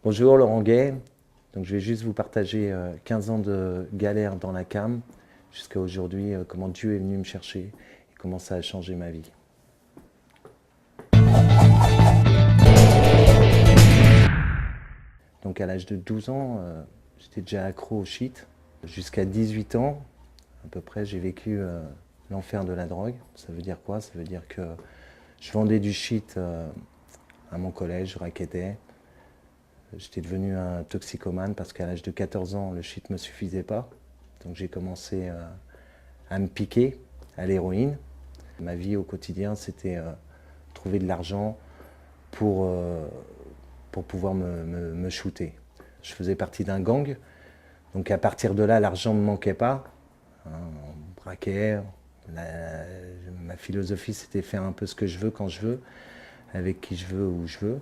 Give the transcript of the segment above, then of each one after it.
Bonjour, Laurent Gay. Donc, je vais juste vous partager 15 ans de galère dans la cam jusqu'à aujourd'hui, comment Dieu est venu me chercher et comment ça a changé ma vie. Donc à l'âge de 12 ans, j'étais déjà accro au shit. Jusqu'à 18 ans, à peu près, j'ai vécu l'enfer de la drogue. Ça veut dire quoi? Ça veut dire que je vendais du shit à mon collège, je rackettais. J'étais devenu un toxicomane parce qu'à l'âge de 14 ans, le shit ne me suffisait pas. Donc j'ai commencé à me piquer à l'héroïne. Ma vie au quotidien, c'était trouver de l'argent pour pouvoir me shooter. Je faisais partie d'un gang, donc à partir de là, l'argent ne me manquait pas. On braquait, ma philosophie, c'était faire un peu ce que je veux, quand je veux, avec qui je veux, où je veux.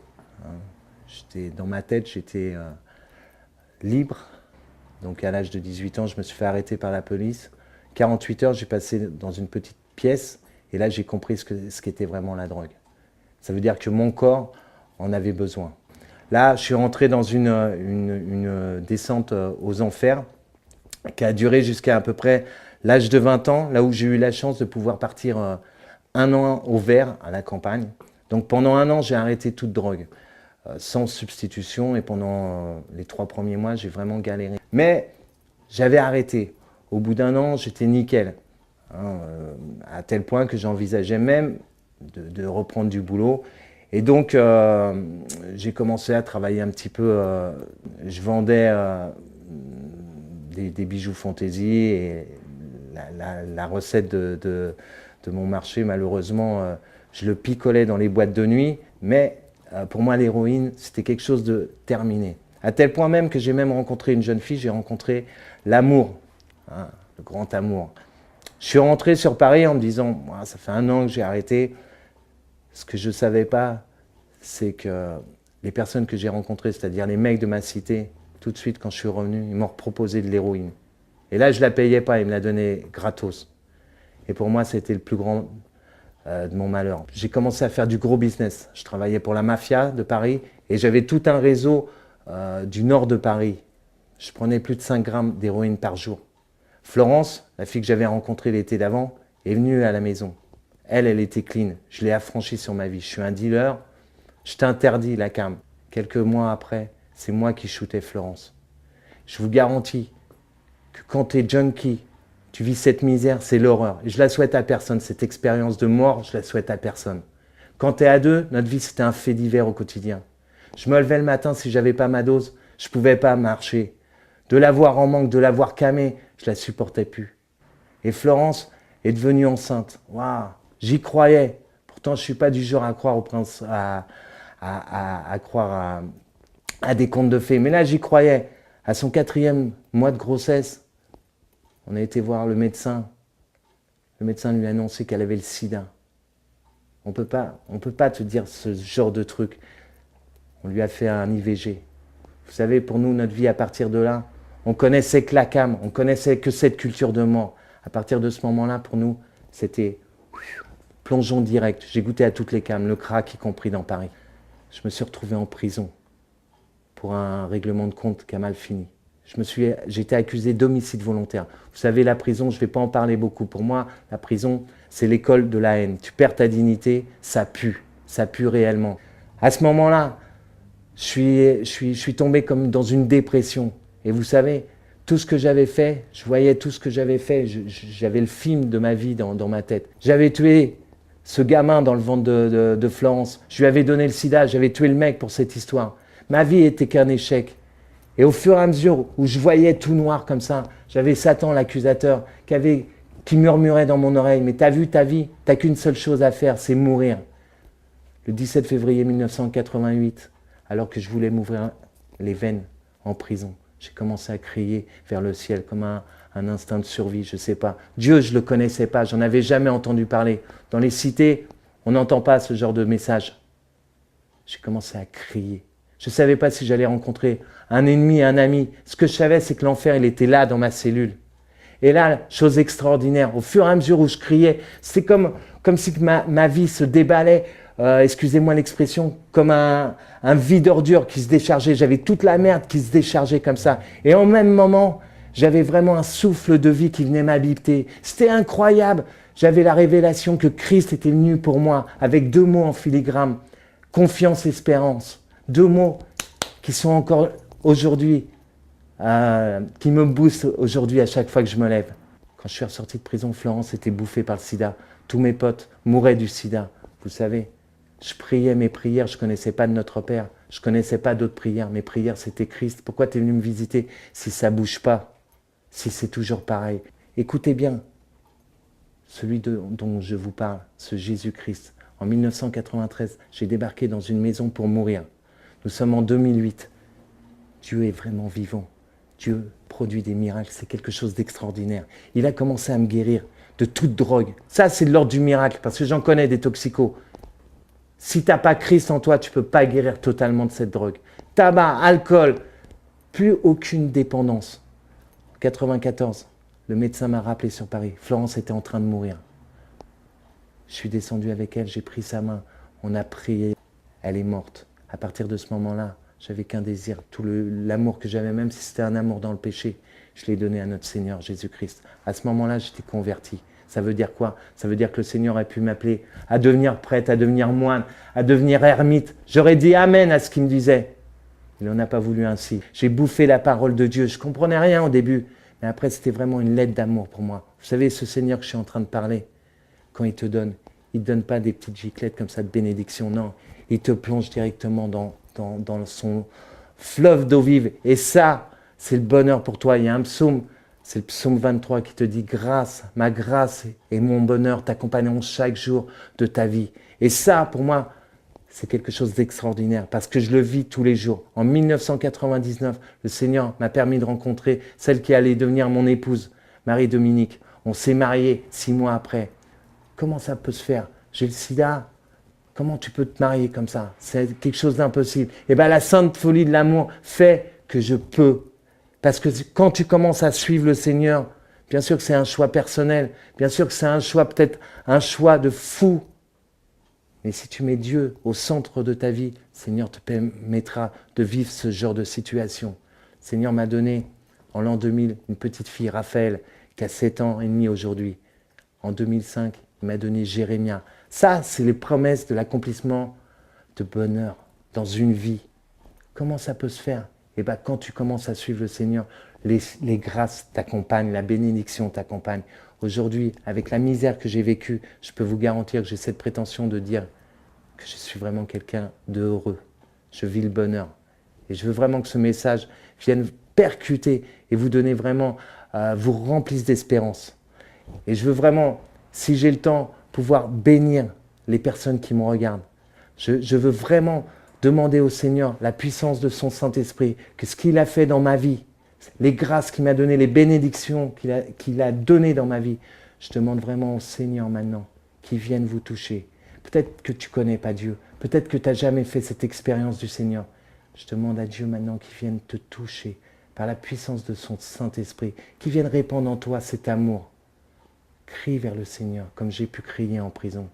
Dans ma tête, j'étais libre. Donc à l'âge de 18 ans, je me suis fait arrêter par la police. 48 heures, j'ai passé dans une petite pièce et là, j'ai compris ce qu'était vraiment la drogue. Ça veut dire que mon corps en avait besoin. Là, je suis rentré dans une descente aux enfers qui a duré jusqu'à à peu près l'âge de 20 ans, là où j'ai eu la chance de pouvoir partir un an au vert à la campagne. Donc pendant un an, j'ai arrêté toute drogue. Sans substitution et pendant les 3 premiers mois, j'ai vraiment galéré. Mais j'avais arrêté. Au bout d'un an, j'étais nickel. À tel point que j'envisageais même de reprendre du boulot. Et donc, j'ai commencé à travailler un petit peu. Je vendais des bijoux fantaisie et la recette de mon marché, malheureusement, je le picolais dans les boîtes de nuit. Mais pour moi, l'héroïne, c'était quelque chose de terminé. À tel point même que j'ai même rencontré une jeune fille, j'ai rencontré l'amour, le grand amour. Je suis rentré sur Paris en me disant, ça fait un an que j'ai arrêté. Ce que je ne savais pas, c'est que les personnes que j'ai rencontrées, c'est-à-dire les mecs de ma cité, tout de suite, quand je suis revenu, ils m'ont proposé de l'héroïne. Et là, je ne la payais pas, ils me la donnaient gratos. Et pour moi, c'était le plus grand de mon malheur. J'ai commencé à faire du gros business. Je travaillais pour la mafia de Paris et j'avais tout un réseau du nord de Paris. Je prenais plus de 5 grammes d'héroïne par jour. Florence, la fille que j'avais rencontrée l'été d'avant, est venue à la maison. Elle était clean. Je l'ai affranchie sur ma vie. Je suis un dealer. Je t'interdis la cam. Quelques mois après, c'est moi qui shootais Florence. Je vous garantis que quand tu es junkie, tu vis cette misère, c'est l'horreur. Et je la souhaite à personne, cette expérience de mort, je la souhaite à personne. Quand tu es à deux, notre vie, c'était un fait divers au quotidien. Je me levais le matin, si j'avais pas ma dose, je pouvais pas marcher. De la voir en manque, de la voir camée, je la supportais plus. Et Florence est devenue enceinte. Waouh, j'y croyais. Pourtant, je suis pas du genre à croire au prince, à croire à des contes de fées. Mais là, j'y croyais. À son 4e mois de grossesse, on a été voir le médecin. Le médecin lui a annoncé qu'elle avait le sida. On peut pas te dire ce genre de truc. On lui a fait un IVG. Vous savez, pour nous, notre vie, à partir de là, on connaissait que la cam, on connaissait que cette culture de mort. À partir de ce moment-là, pour nous, c'était plongeon direct. J'ai goûté à toutes les cams, le crack y compris dans Paris. Je me suis retrouvé en prison pour un règlement de compte qui a mal fini. J'ai été accusé d'homicide volontaire. Vous savez, la prison, je ne vais pas en parler beaucoup. Pour moi, la prison, c'est l'école de la haine. Tu perds ta dignité, ça pue réellement. À ce moment-là, je suis tombé comme dans une dépression. Et vous savez, tout ce que j'avais fait, je voyais tout ce que j'avais fait, j'avais le film de ma vie dans ma tête. J'avais tué ce gamin dans le ventre de Florence. Je lui avais donné le sida, j'avais tué le mec pour cette histoire. Ma vie était qu'un échec. Et au fur et à mesure où je voyais tout noir comme ça, j'avais Satan, l'accusateur, qui murmurait dans mon oreille, « Mais t'as vu ta vie, t'as qu'une seule chose à faire, c'est mourir. » Le 17 février 1988, alors que je voulais m'ouvrir les veines en prison, j'ai commencé à crier vers le ciel comme un instinct de survie, je ne sais pas. Dieu, je ne le connaissais pas, j'en avais jamais entendu parler. Dans les cités, on n'entend pas ce genre de message. J'ai commencé à crier. Je ne savais pas si j'allais rencontrer un ennemi, un ami. Ce que je savais, c'est que l'enfer, il était là dans ma cellule. Et là, chose extraordinaire, au fur et à mesure où je criais, c'était comme si ma vie se déballait excusez-moi l'expression, comme un vide ordure qui se déchargeait. J'avais toute la merde qui se déchargeait comme ça. Et en même moment, j'avais vraiment un souffle de vie qui venait m'habiter. C'était incroyable. J'avais la révélation que Christ était venu pour moi avec 2 mots en filigrane. Confiance, espérance. 2 mots qui sont encore aujourd'hui, qui me boostent aujourd'hui à chaque fois que je me lève. Quand je suis ressorti de prison, Florence était bouffée par le sida. Tous mes potes mouraient du sida. Vous savez, je priais mes prières, je ne connaissais pas de Notre Père. Je ne connaissais pas d'autres prières. Mes prières, c'était Christ. Pourquoi tu es venu me visiter si ça ne bouge pas? Si c'est toujours pareil? Écoutez bien, celui dont je vous parle, ce Jésus-Christ. En 1993, j'ai débarqué dans une maison pour mourir. Nous sommes en 2008. Dieu est vraiment vivant. Dieu produit des miracles, c'est quelque chose d'extraordinaire. Il a commencé à me guérir de toute drogue. Ça, c'est de l'ordre du miracle, parce que j'en connais des toxicos. Si tu n'as pas Christ en toi, tu ne peux pas guérir totalement de cette drogue. Tabac, alcool, plus aucune dépendance. En 1994, le médecin m'a rappelé sur Paris. Florence était en train de mourir. Je suis descendu avec elle, j'ai pris sa main, on a prié. Elle est morte. À partir de ce moment-là, j'avais qu'un désir, tout l'amour que j'avais, même si c'était un amour dans le péché, je l'ai donné à notre Seigneur Jésus-Christ. À ce moment-là, j'étais converti. Ça veut dire quoi? Ça veut dire que le Seigneur a pu m'appeler à devenir prêtre, à devenir moine, à devenir ermite. J'aurais dit Amen à ce qu'il me disait. Il n'en a pas voulu ainsi. J'ai bouffé la parole de Dieu. Je ne comprenais rien au début, mais après, c'était vraiment une lettre d'amour pour moi. Vous savez, ce Seigneur que je suis en train de parler, quand il te donne, il ne te donne pas des petites giclettes comme ça de bénédiction, non. Il te plonge directement dans son fleuve d'eau vive. Et ça, c'est le bonheur pour toi. Il y a un psaume, c'est le psaume 23 qui te dit « Grâce, ma grâce et mon bonheur t'accompagneront chaque jour de ta vie. » Et ça, pour moi, c'est quelque chose d'extraordinaire parce que je le vis tous les jours. En 1999, le Seigneur m'a permis de rencontrer celle qui allait devenir mon épouse, Marie-Dominique. On s'est mariés 6 mois après. Comment ça peut se faire? J'ai le sida. Comment tu peux te marier comme ça? C'est quelque chose d'impossible. Et bien la sainte folie de l'amour fait que je peux. Parce que quand tu commences à suivre le Seigneur, bien sûr que c'est un choix personnel, bien sûr que c'est un choix peut-être un choix de fou. Mais si tu mets Dieu au centre de ta vie, le Seigneur te permettra de vivre ce genre de situation. Le Seigneur m'a donné en l'an 2000 une petite fille, Raphaël, qui a 7 ans et demi aujourd'hui. En 2005, il m'a donné Jérémia. Ça, c'est les promesses de l'accomplissement de bonheur dans une vie. Comment ça peut se faire? Eh bien, quand tu commences à suivre le Seigneur, les grâces t'accompagnent, la bénédiction t'accompagne. Aujourd'hui, avec la misère que j'ai vécue, je peux vous garantir que j'ai cette prétention de dire que je suis vraiment quelqu'un de heureux. Je vis le bonheur. Et je veux vraiment que ce message vienne percuter et vous donner vraiment, vous remplisse d'espérance. Et je veux vraiment, si j'ai le temps, pouvoir bénir les personnes qui me regardent. Je veux vraiment demander au Seigneur la puissance de son Saint-Esprit, que ce qu'il a fait dans ma vie, les grâces qu'il m'a données, les bénédictions qu'il a données dans ma vie, je demande vraiment au Seigneur maintenant qu'il vienne vous toucher. Peut-être que tu ne connais pas Dieu, peut-être que tu n'as jamais fait cette expérience du Seigneur. Je demande à Dieu maintenant qu'il vienne te toucher par la puissance de son Saint-Esprit, qu'il vienne répandre en toi cet amour. Crie vers le Seigneur, comme j'ai pu crier en prison.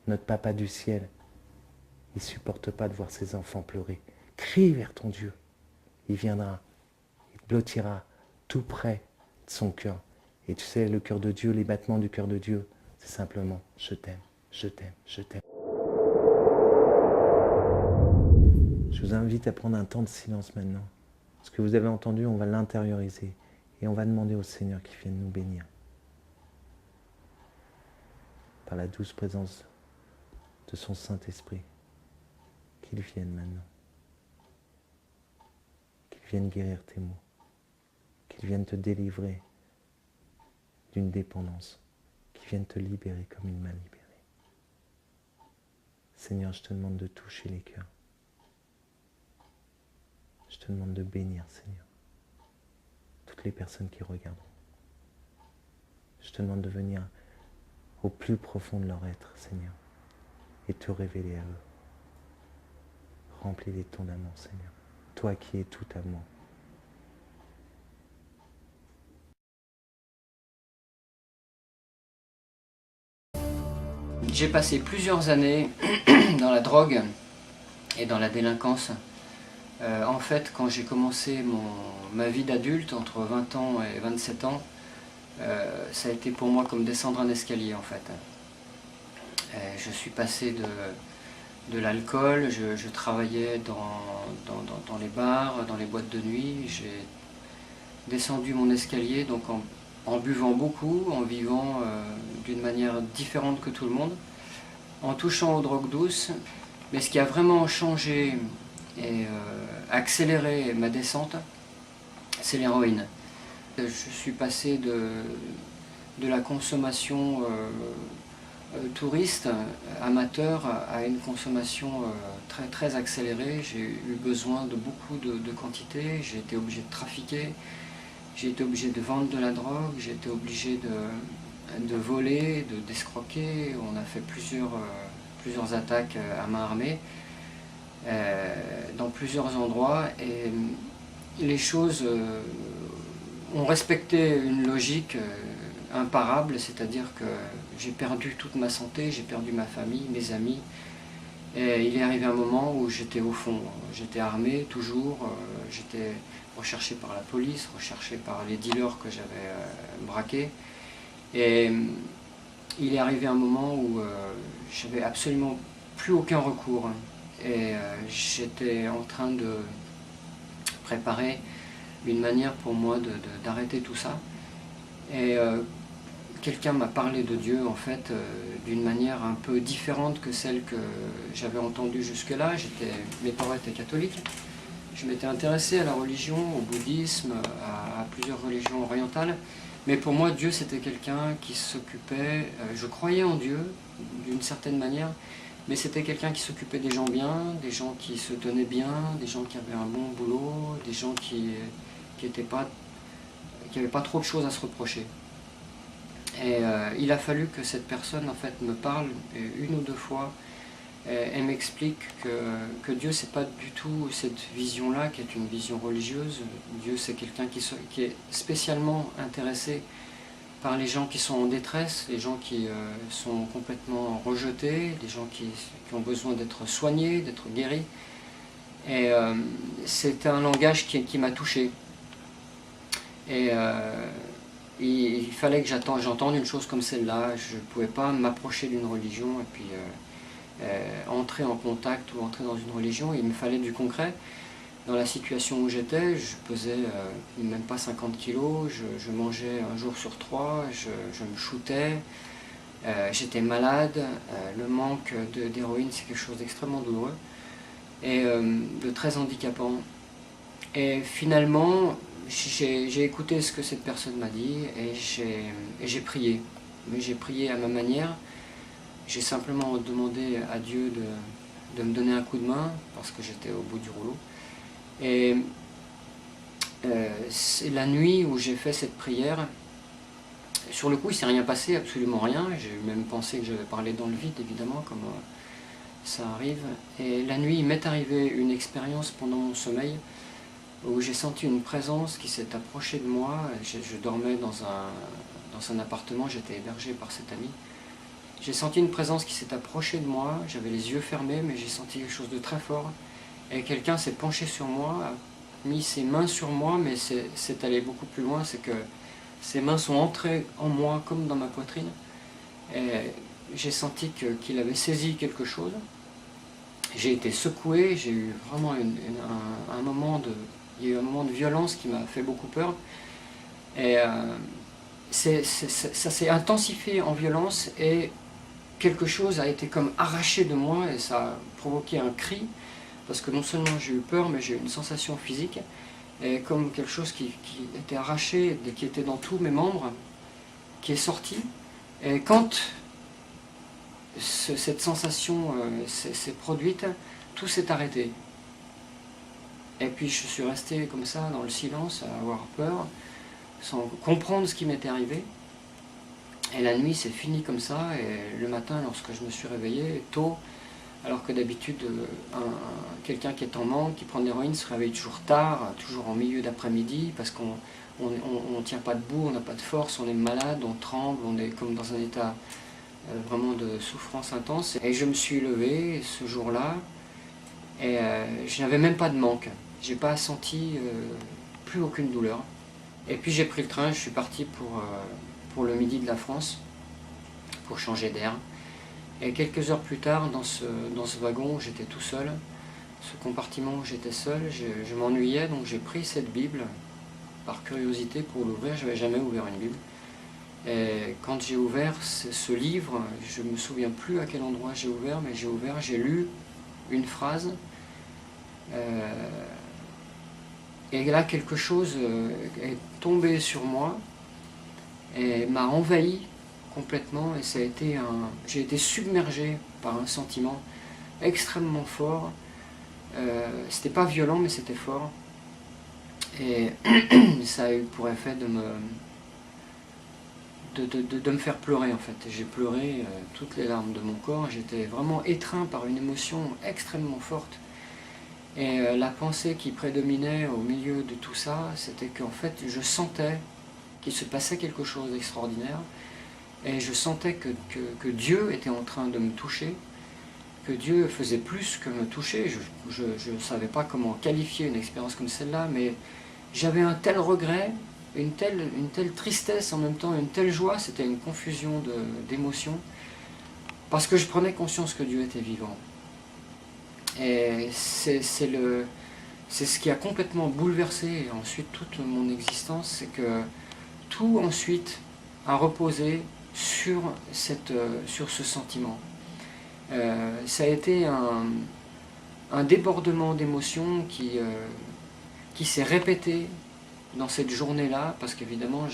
Notre Papa du ciel, il ne supporte pas de voir ses enfants pleurer. Crie vers ton Dieu. Il viendra, il blottira tout près de son cœur. Et tu sais, le cœur de Dieu, les battements du cœur de Dieu, c'est simplement « je t'aime, je t'aime, je t'aime ». Je vous invite à prendre un temps de silence maintenant. Ce que vous avez entendu, on va l'intérioriser. Et on va demander au Seigneur qu'il vienne nous bénir. Par la douce présence de son Saint-Esprit. Qu'il vienne maintenant. Qu'il vienne guérir tes maux. Qu'il vienne te délivrer d'une dépendance. Qu'il vienne te libérer comme il m'a libéré. Seigneur, je te demande de toucher les cœurs. Je te demande de bénir, Seigneur, toutes les personnes qui regardent. Je te demande de venir au plus profond de leur être, Seigneur, et te révéler à eux. Remplis-les de ton amour, Seigneur, toi qui es tout amour. J'ai passé plusieurs années dans la drogue et dans la délinquance. En fait, quand j'ai commencé ma vie d'adulte, entre 20 ans et 27 ans, ça a été pour moi comme descendre un escalier en fait. Je suis passé de l'alcool, je travaillais dans les bars, dans les boîtes de nuit. J'ai descendu mon escalier donc en buvant beaucoup, en vivant d'une manière différente que tout le monde, en touchant aux drogues douces. Mais ce qui a vraiment changé et accéléré ma descente, c'est l'héroïne. Je suis passé de la consommation touriste, amateur, à une consommation très, très accélérée. J'ai eu besoin de beaucoup de quantité, j'ai été obligé de trafiquer, j'ai été obligé de vendre de la drogue, j'ai été obligé de voler, d'escroquer. On a fait plusieurs attaques à main armée dans plusieurs endroits et les choses ont respecté une logique imparable, c'est-à-dire que j'ai perdu toute ma santé, j'ai perdu ma famille, mes amis, et il est arrivé un moment où j'étais au fond, j'étais armé toujours, j'étais recherché par la police, recherché par les dealers que j'avais braqués, et il est arrivé un moment où j'avais absolument plus aucun recours, et j'étais en train de préparer une manière pour moi d'arrêter tout ça. Et quelqu'un m'a parlé de Dieu en fait d'une manière un peu différente que celle que j'avais entendue jusque-là. Mes parents étaient catholiques. Je m'étais intéressé à la religion, au bouddhisme, à plusieurs religions orientales. Mais pour moi, Dieu, c'était quelqu'un qui s'occupait... je croyais en Dieu, d'une certaine manière, mais c'était quelqu'un qui s'occupait des gens bien, des gens qui se tenaient bien, des gens qui avaient un bon boulot, des gens qui n'avaient pas trop de choses à se reprocher. Et il a fallu que cette personne en fait me parle une ou deux fois et m'explique que Dieu c'est pas du tout cette vision-là qui est une vision religieuse. Dieu c'est quelqu'un qui est spécialement intéressé par les gens qui sont en détresse, les gens qui sont complètement rejetés, les gens qui ont besoin d'être soignés, d'être guéris. Et c'est un langage qui m'a touché. Et il fallait que j'entende une chose comme celle-là. Je ne pouvais pas m'approcher d'une religion et puis entrer en contact ou entrer dans une religion. Il me fallait du concret. Dans la situation où j'étais, je pesais même pas 50 kilos, je mangeais un jour sur 3, je me shootais, j'étais malade. Le manque d'héroïne, c'est quelque chose d'extrêmement douloureux et de très handicapant. Et finalement, j'ai écouté ce que cette personne m'a dit et j'ai prié. Mais j'ai prié à ma manière. J'ai simplement demandé à Dieu de me donner un coup de main parce que j'étais au bout du rouleau. Et c'est la nuit où j'ai fait cette prière. Sur le coup, il ne s'est rien passé, absolument rien. J'ai même pensé que j'avais parlé dans le vide, évidemment, comme ça arrive. Et la nuit, il m'est arrivé une expérience pendant mon sommeil où j'ai senti une présence qui s'est approchée de moi. Je dormais dans un appartement, j'étais hébergé par cet ami. J'ai senti une présence qui s'est approchée de moi, j'avais les yeux fermés, mais j'ai senti quelque chose de très fort. Et quelqu'un s'est penché sur moi, a mis ses mains sur moi, mais c'est allé beaucoup plus loin, c'est que ses mains sont entrées en moi comme dans ma poitrine. Et j'ai senti qu'il avait saisi quelque chose. J'ai été secoué, j'ai eu vraiment un moment de violence qui m'a fait beaucoup peur. Et ça s'est intensifié en violence et quelque chose a été comme arraché de moi et ça a provoqué un cri. Parce que non seulement j'ai eu peur, mais j'ai eu une sensation physique, et comme quelque chose qui était arraché, qui était dans tous mes membres, qui est sorti. Et quand cette sensation s'est produite, tout s'est arrêté. Et puis je suis resté comme ça, dans le silence, à avoir peur, sans comprendre ce qui m'était arrivé. Et la nuit s'est finie comme ça, et le matin, lorsque je me suis réveillé, tôt, alors que d'habitude, quelqu'un qui est en manque, qui prend de l'héroïne, se réveille toujours tard, toujours en milieu d'après-midi, parce qu'on ne tient pas debout, on n'a pas de force, on est malade, on tremble, on est comme dans un état vraiment de souffrance intense. Et je me suis levé ce jour-là et je n'avais même pas de manque. J'ai pas senti plus aucune douleur. Et puis j'ai pris le train, je suis parti pour le midi de la France, pour changer d'air. Et quelques heures plus tard, dans ce wagon, j'étais tout seul, ce compartiment où j'étais seul, je m'ennuyais, donc j'ai pris cette Bible par curiosité pour l'ouvrir. Je n'avais jamais ouvert une Bible. Et quand j'ai ouvert ce livre, je ne me souviens plus à quel endroit j'ai ouvert, mais j'ai lu une phrase. Et là, quelque chose est tombé sur moi et m'a envahi complètement. Et ça a été j'ai été submergé par un sentiment extrêmement fort. C'était pas violent, mais c'était fort. Et ça a eu pour effet de me faire pleurer en fait. J'ai pleuré toutes les larmes de mon corps. J'étais vraiment étreint par une émotion extrêmement forte. Et la pensée qui prédominait au milieu de tout ça, c'était qu'en fait je sentais qu'il se passait quelque chose d'extraordinaire. Et je sentais que Dieu était en train de me toucher, que Dieu faisait plus que me toucher. Je ne savais pas comment qualifier une expérience comme celle-là, mais j'avais un tel regret, une telle tristesse en même temps, une telle joie, c'était une confusion d'émotions, parce que je prenais conscience que Dieu était vivant. Et c'est ce qui a complètement bouleversé ensuite toute mon existence, c'est que tout ensuite a reposé sur ce sentiment. Ça a été un débordement d'émotions qui s'est répété dans cette journée-là, parce qu'évidemment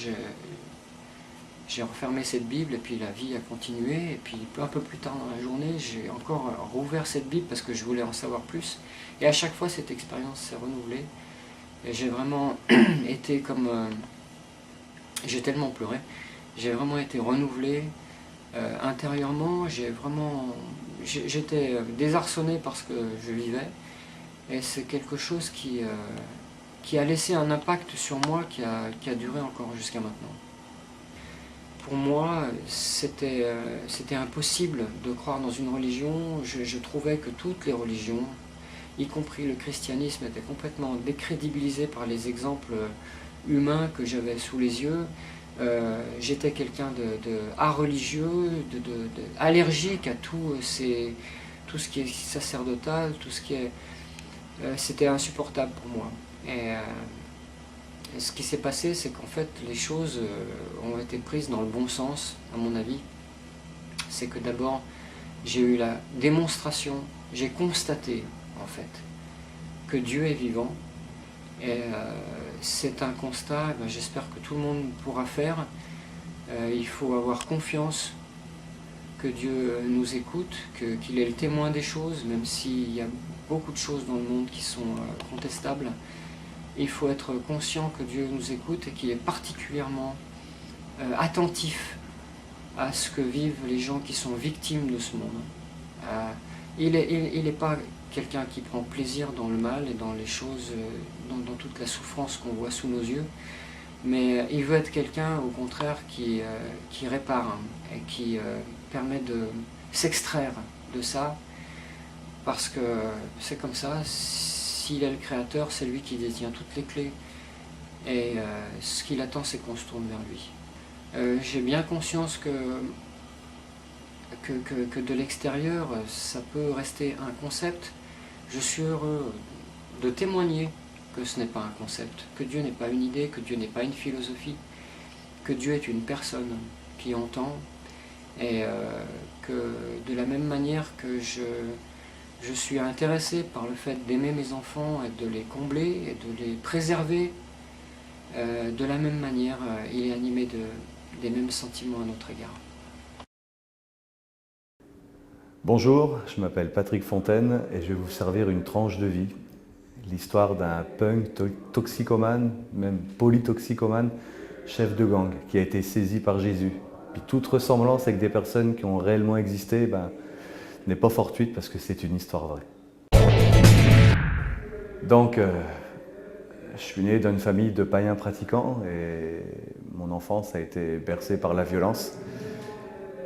j'ai refermé cette Bible et puis la vie a continué, et puis un peu plus tard dans la journée j'ai encore rouvert cette Bible parce que je voulais en savoir plus, et à chaque fois cette expérience s'est renouvelée et j'ai vraiment été comme j'ai tellement pleuré, j'ai vraiment été renouvelé intérieurement. J'étais désarçonné parce que je vivais, et c'est quelque chose qui a laissé un impact sur moi qui a duré encore jusqu'à maintenant. Pour moi, c'était impossible de croire dans une religion. Je trouvais que toutes les religions, y compris le christianisme, étaient complètement décrédibilisées par les exemples humains que j'avais sous les yeux. J'étais quelqu'un de religieux, allergique à tout ce qui est sacerdotal, tout ce qui est... c'était insupportable pour moi. Et ce qui s'est passé, c'est qu'en fait, les choses ont été prises dans le bon sens, à mon avis. C'est que d'abord, j'ai eu la démonstration, j'ai constaté, en fait, que Dieu est vivant. Et c'est un constat, j'espère que tout le monde pourra faire. Il faut avoir confiance que Dieu nous écoute, qu'il est le témoin des choses, même s'il y a beaucoup de choses dans le monde qui sont contestables. Il faut être conscient que Dieu nous écoute et qu'il est particulièrement attentif à ce que vivent les gens qui sont victimes de ce monde. Il n'est pas quelqu'un qui prend plaisir dans le mal et dans les choses, dans toute la souffrance qu'on voit sous nos yeux, mais il veut être quelqu'un au contraire qui répare et qui permet de s'extraire de ça, parce que c'est comme ça. S'il est le créateur, c'est lui qui détient toutes les clés. Et ce qu'il attend, c'est qu'on se tourne vers lui. J'ai bien conscience que de l'extérieur, ça peut rester un concept. Je suis heureux de témoigner que ce n'est pas un concept, que Dieu n'est pas une idée, que Dieu n'est pas une philosophie, que Dieu est une personne qui entend, et que de la même manière que je suis intéressé par le fait d'aimer mes enfants et de les combler et de les préserver. De la même manière, il est animé des mêmes sentiments à notre égard. Bonjour, je m'appelle Patrick Fontaine et je vais vous servir une tranche de vie. L'histoire d'un punk toxicomane, même polytoxicomane, chef de gang, qui a été saisi par Jésus. Puis toute ressemblance avec des personnes qui ont réellement existé, n'est pas fortuite parce que c'est une histoire vraie. Donc, je suis né d'une famille de païens pratiquants et mon enfance a été bercée par la violence.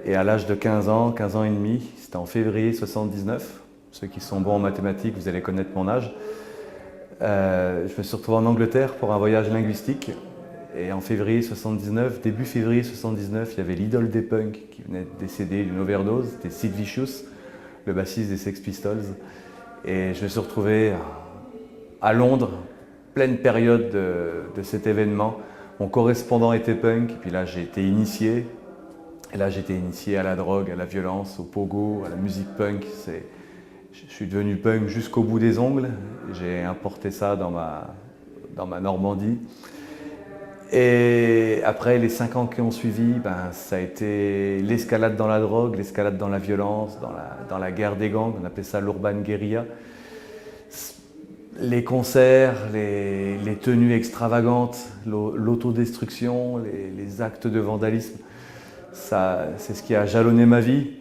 Et à l'âge de 15 ans et demi, c'était en février 79, ceux qui sont bons en mathématiques, vous allez connaître mon âge, je me suis retrouvé en Angleterre pour un voyage linguistique. Et en février 79, début février 79, il y avait l'idole des punks qui venait de décéder d'une overdose, c'était Sid Vicious, le bassiste des Sex Pistols. Et je me suis retrouvé à Londres, pleine période de cet événement. Mon correspondant était punk, et puis là j'ai été initié. Et là j'ai été initié à la drogue, à la violence, au pogo, à la musique punk. Je suis devenu punk jusqu'au bout des ongles. J'ai importé ça dans ma Normandie. Et après les 5 ans qui ont suivi, ça a été l'escalade dans la drogue, l'escalade dans la violence, dans la guerre des gangs, on appelait ça l'urban guérilla. Les concerts, les tenues extravagantes, l'autodestruction, les actes de vandalisme, c'est ce qui a jalonné ma vie.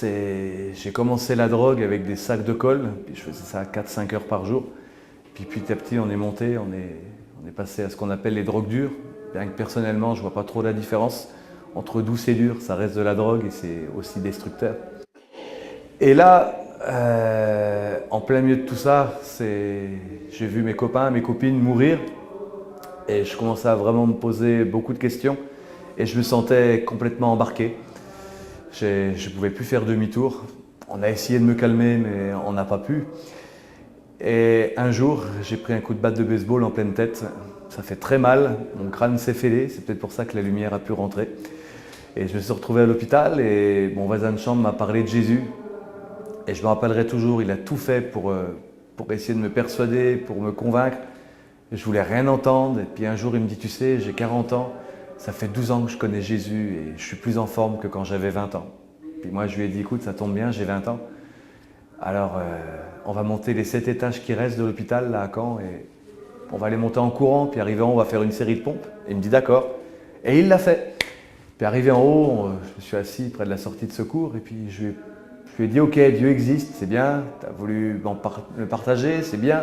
J'ai commencé la drogue avec des sacs de colle, puis je faisais ça 4-5 heures par jour. Puis petit à petit on est monté, on est passé à ce qu'on appelle les drogues dures. Bien que personnellement je ne vois pas trop la différence entre douce et dur, ça reste de la drogue et c'est aussi destructeur. Et là, en plein milieu de tout ça, j'ai vu mes copains, mes copines mourir et je commençais à vraiment me poser beaucoup de questions et je me sentais complètement embarqué. Je ne pouvais plus faire demi-tour. On a essayé de me calmer mais on n'a pas pu. Et un jour, j'ai pris un coup de batte de baseball en pleine tête. Ça fait très mal, mon crâne s'est fêlé, c'est peut-être pour ça que la lumière a pu rentrer. Et je me suis retrouvé à l'hôpital et mon voisin de chambre m'a parlé de Jésus. Et je me rappellerai toujours, il a tout fait pour essayer de me persuader, pour me convaincre. Et je voulais rien entendre. Et puis un jour, il me dit, tu sais, j'ai 40 ans, ça fait 12 ans que je connais Jésus et je suis plus en forme que quand j'avais 20 ans. Puis moi, je lui ai dit, écoute, ça tombe bien, j'ai 20 ans. Alors, on va monter les 7 étages qui restent de l'hôpital là à Caen et on va les monter en courant, puis arrivé en haut, on va faire une série de pompes. Et il me dit d'accord. Et il l'a fait. Puis arrivé en haut, je me suis assis près de la sortie de secours et puis je lui ai dit ok, Dieu existe, c'est bien, tu as voulu le partager, c'est bien,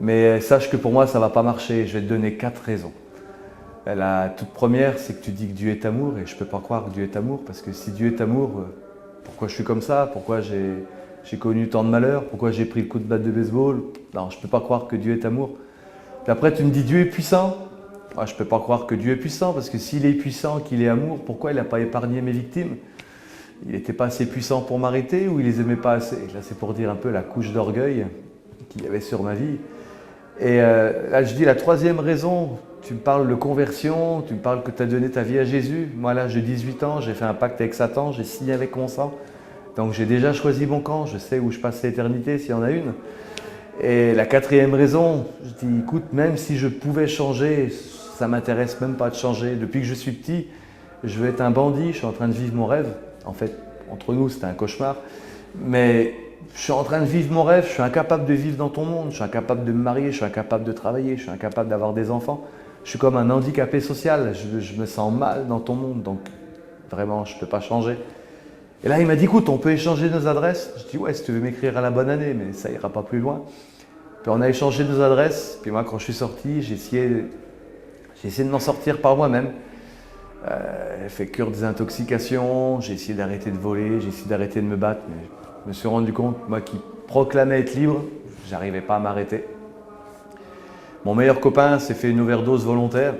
mais sache que pour moi ça ne va pas marcher, je vais te donner 4 raisons. La toute première, c'est que tu dis que Dieu est amour et je ne peux pas croire que Dieu est amour parce que si Dieu est amour, pourquoi je suis comme ça? Pourquoi j'ai connu tant de malheurs? Pourquoi j'ai pris le coup de batte de baseball? Non, je ne peux pas croire que Dieu est amour. Puis après, tu me dis Dieu est puissant. Moi, je ne peux pas croire que Dieu est puissant parce que s'il est puissant, qu'il est amour, pourquoi il n'a pas épargné mes victimes? Il n'était pas assez puissant pour m'arrêter ou il les aimait pas assez? Là, c'est pour dire un peu la couche d'orgueil qu'il y avait sur ma vie. Et là, je dis la troisième raison, tu me parles de conversion, tu me parles que tu as donné ta vie à Jésus. Moi, là, j'ai 18 ans, j'ai fait un pacte avec Satan, j'ai signé avec mon sang. Donc, j'ai déjà choisi mon camp, je sais où je passe l'éternité s'il y en a une. Et la quatrième raison, je dis, écoute, même si je pouvais changer, ça ne m'intéresse même pas de changer. Depuis que je suis petit, je veux être un bandit, je suis en train de vivre mon rêve. En fait, entre nous, c'était un cauchemar. Mais je suis en train de vivre mon rêve, je suis incapable de vivre dans ton monde, je suis incapable de me marier, je suis incapable de travailler, je suis incapable d'avoir des enfants. Je suis comme un handicapé social, je me sens mal dans ton monde, donc vraiment, je ne peux pas changer. Et là, il m'a dit, écoute, on peut échanger nos adresses. Je dis, ouais, si tu veux m'écrire à la bonne année, mais ça ira pas plus loin. Puis on a échangé nos adresses, puis moi, quand je suis sorti, j'ai essayé de m'en sortir par moi-même. J'ai fait cure des intoxications, j'ai essayé d'arrêter de voler, j'ai essayé d'arrêter de me battre, mais je me suis rendu compte, moi qui proclamais être libre, j'arrivais pas à m'arrêter. Mon meilleur copain s'est fait une overdose volontaire,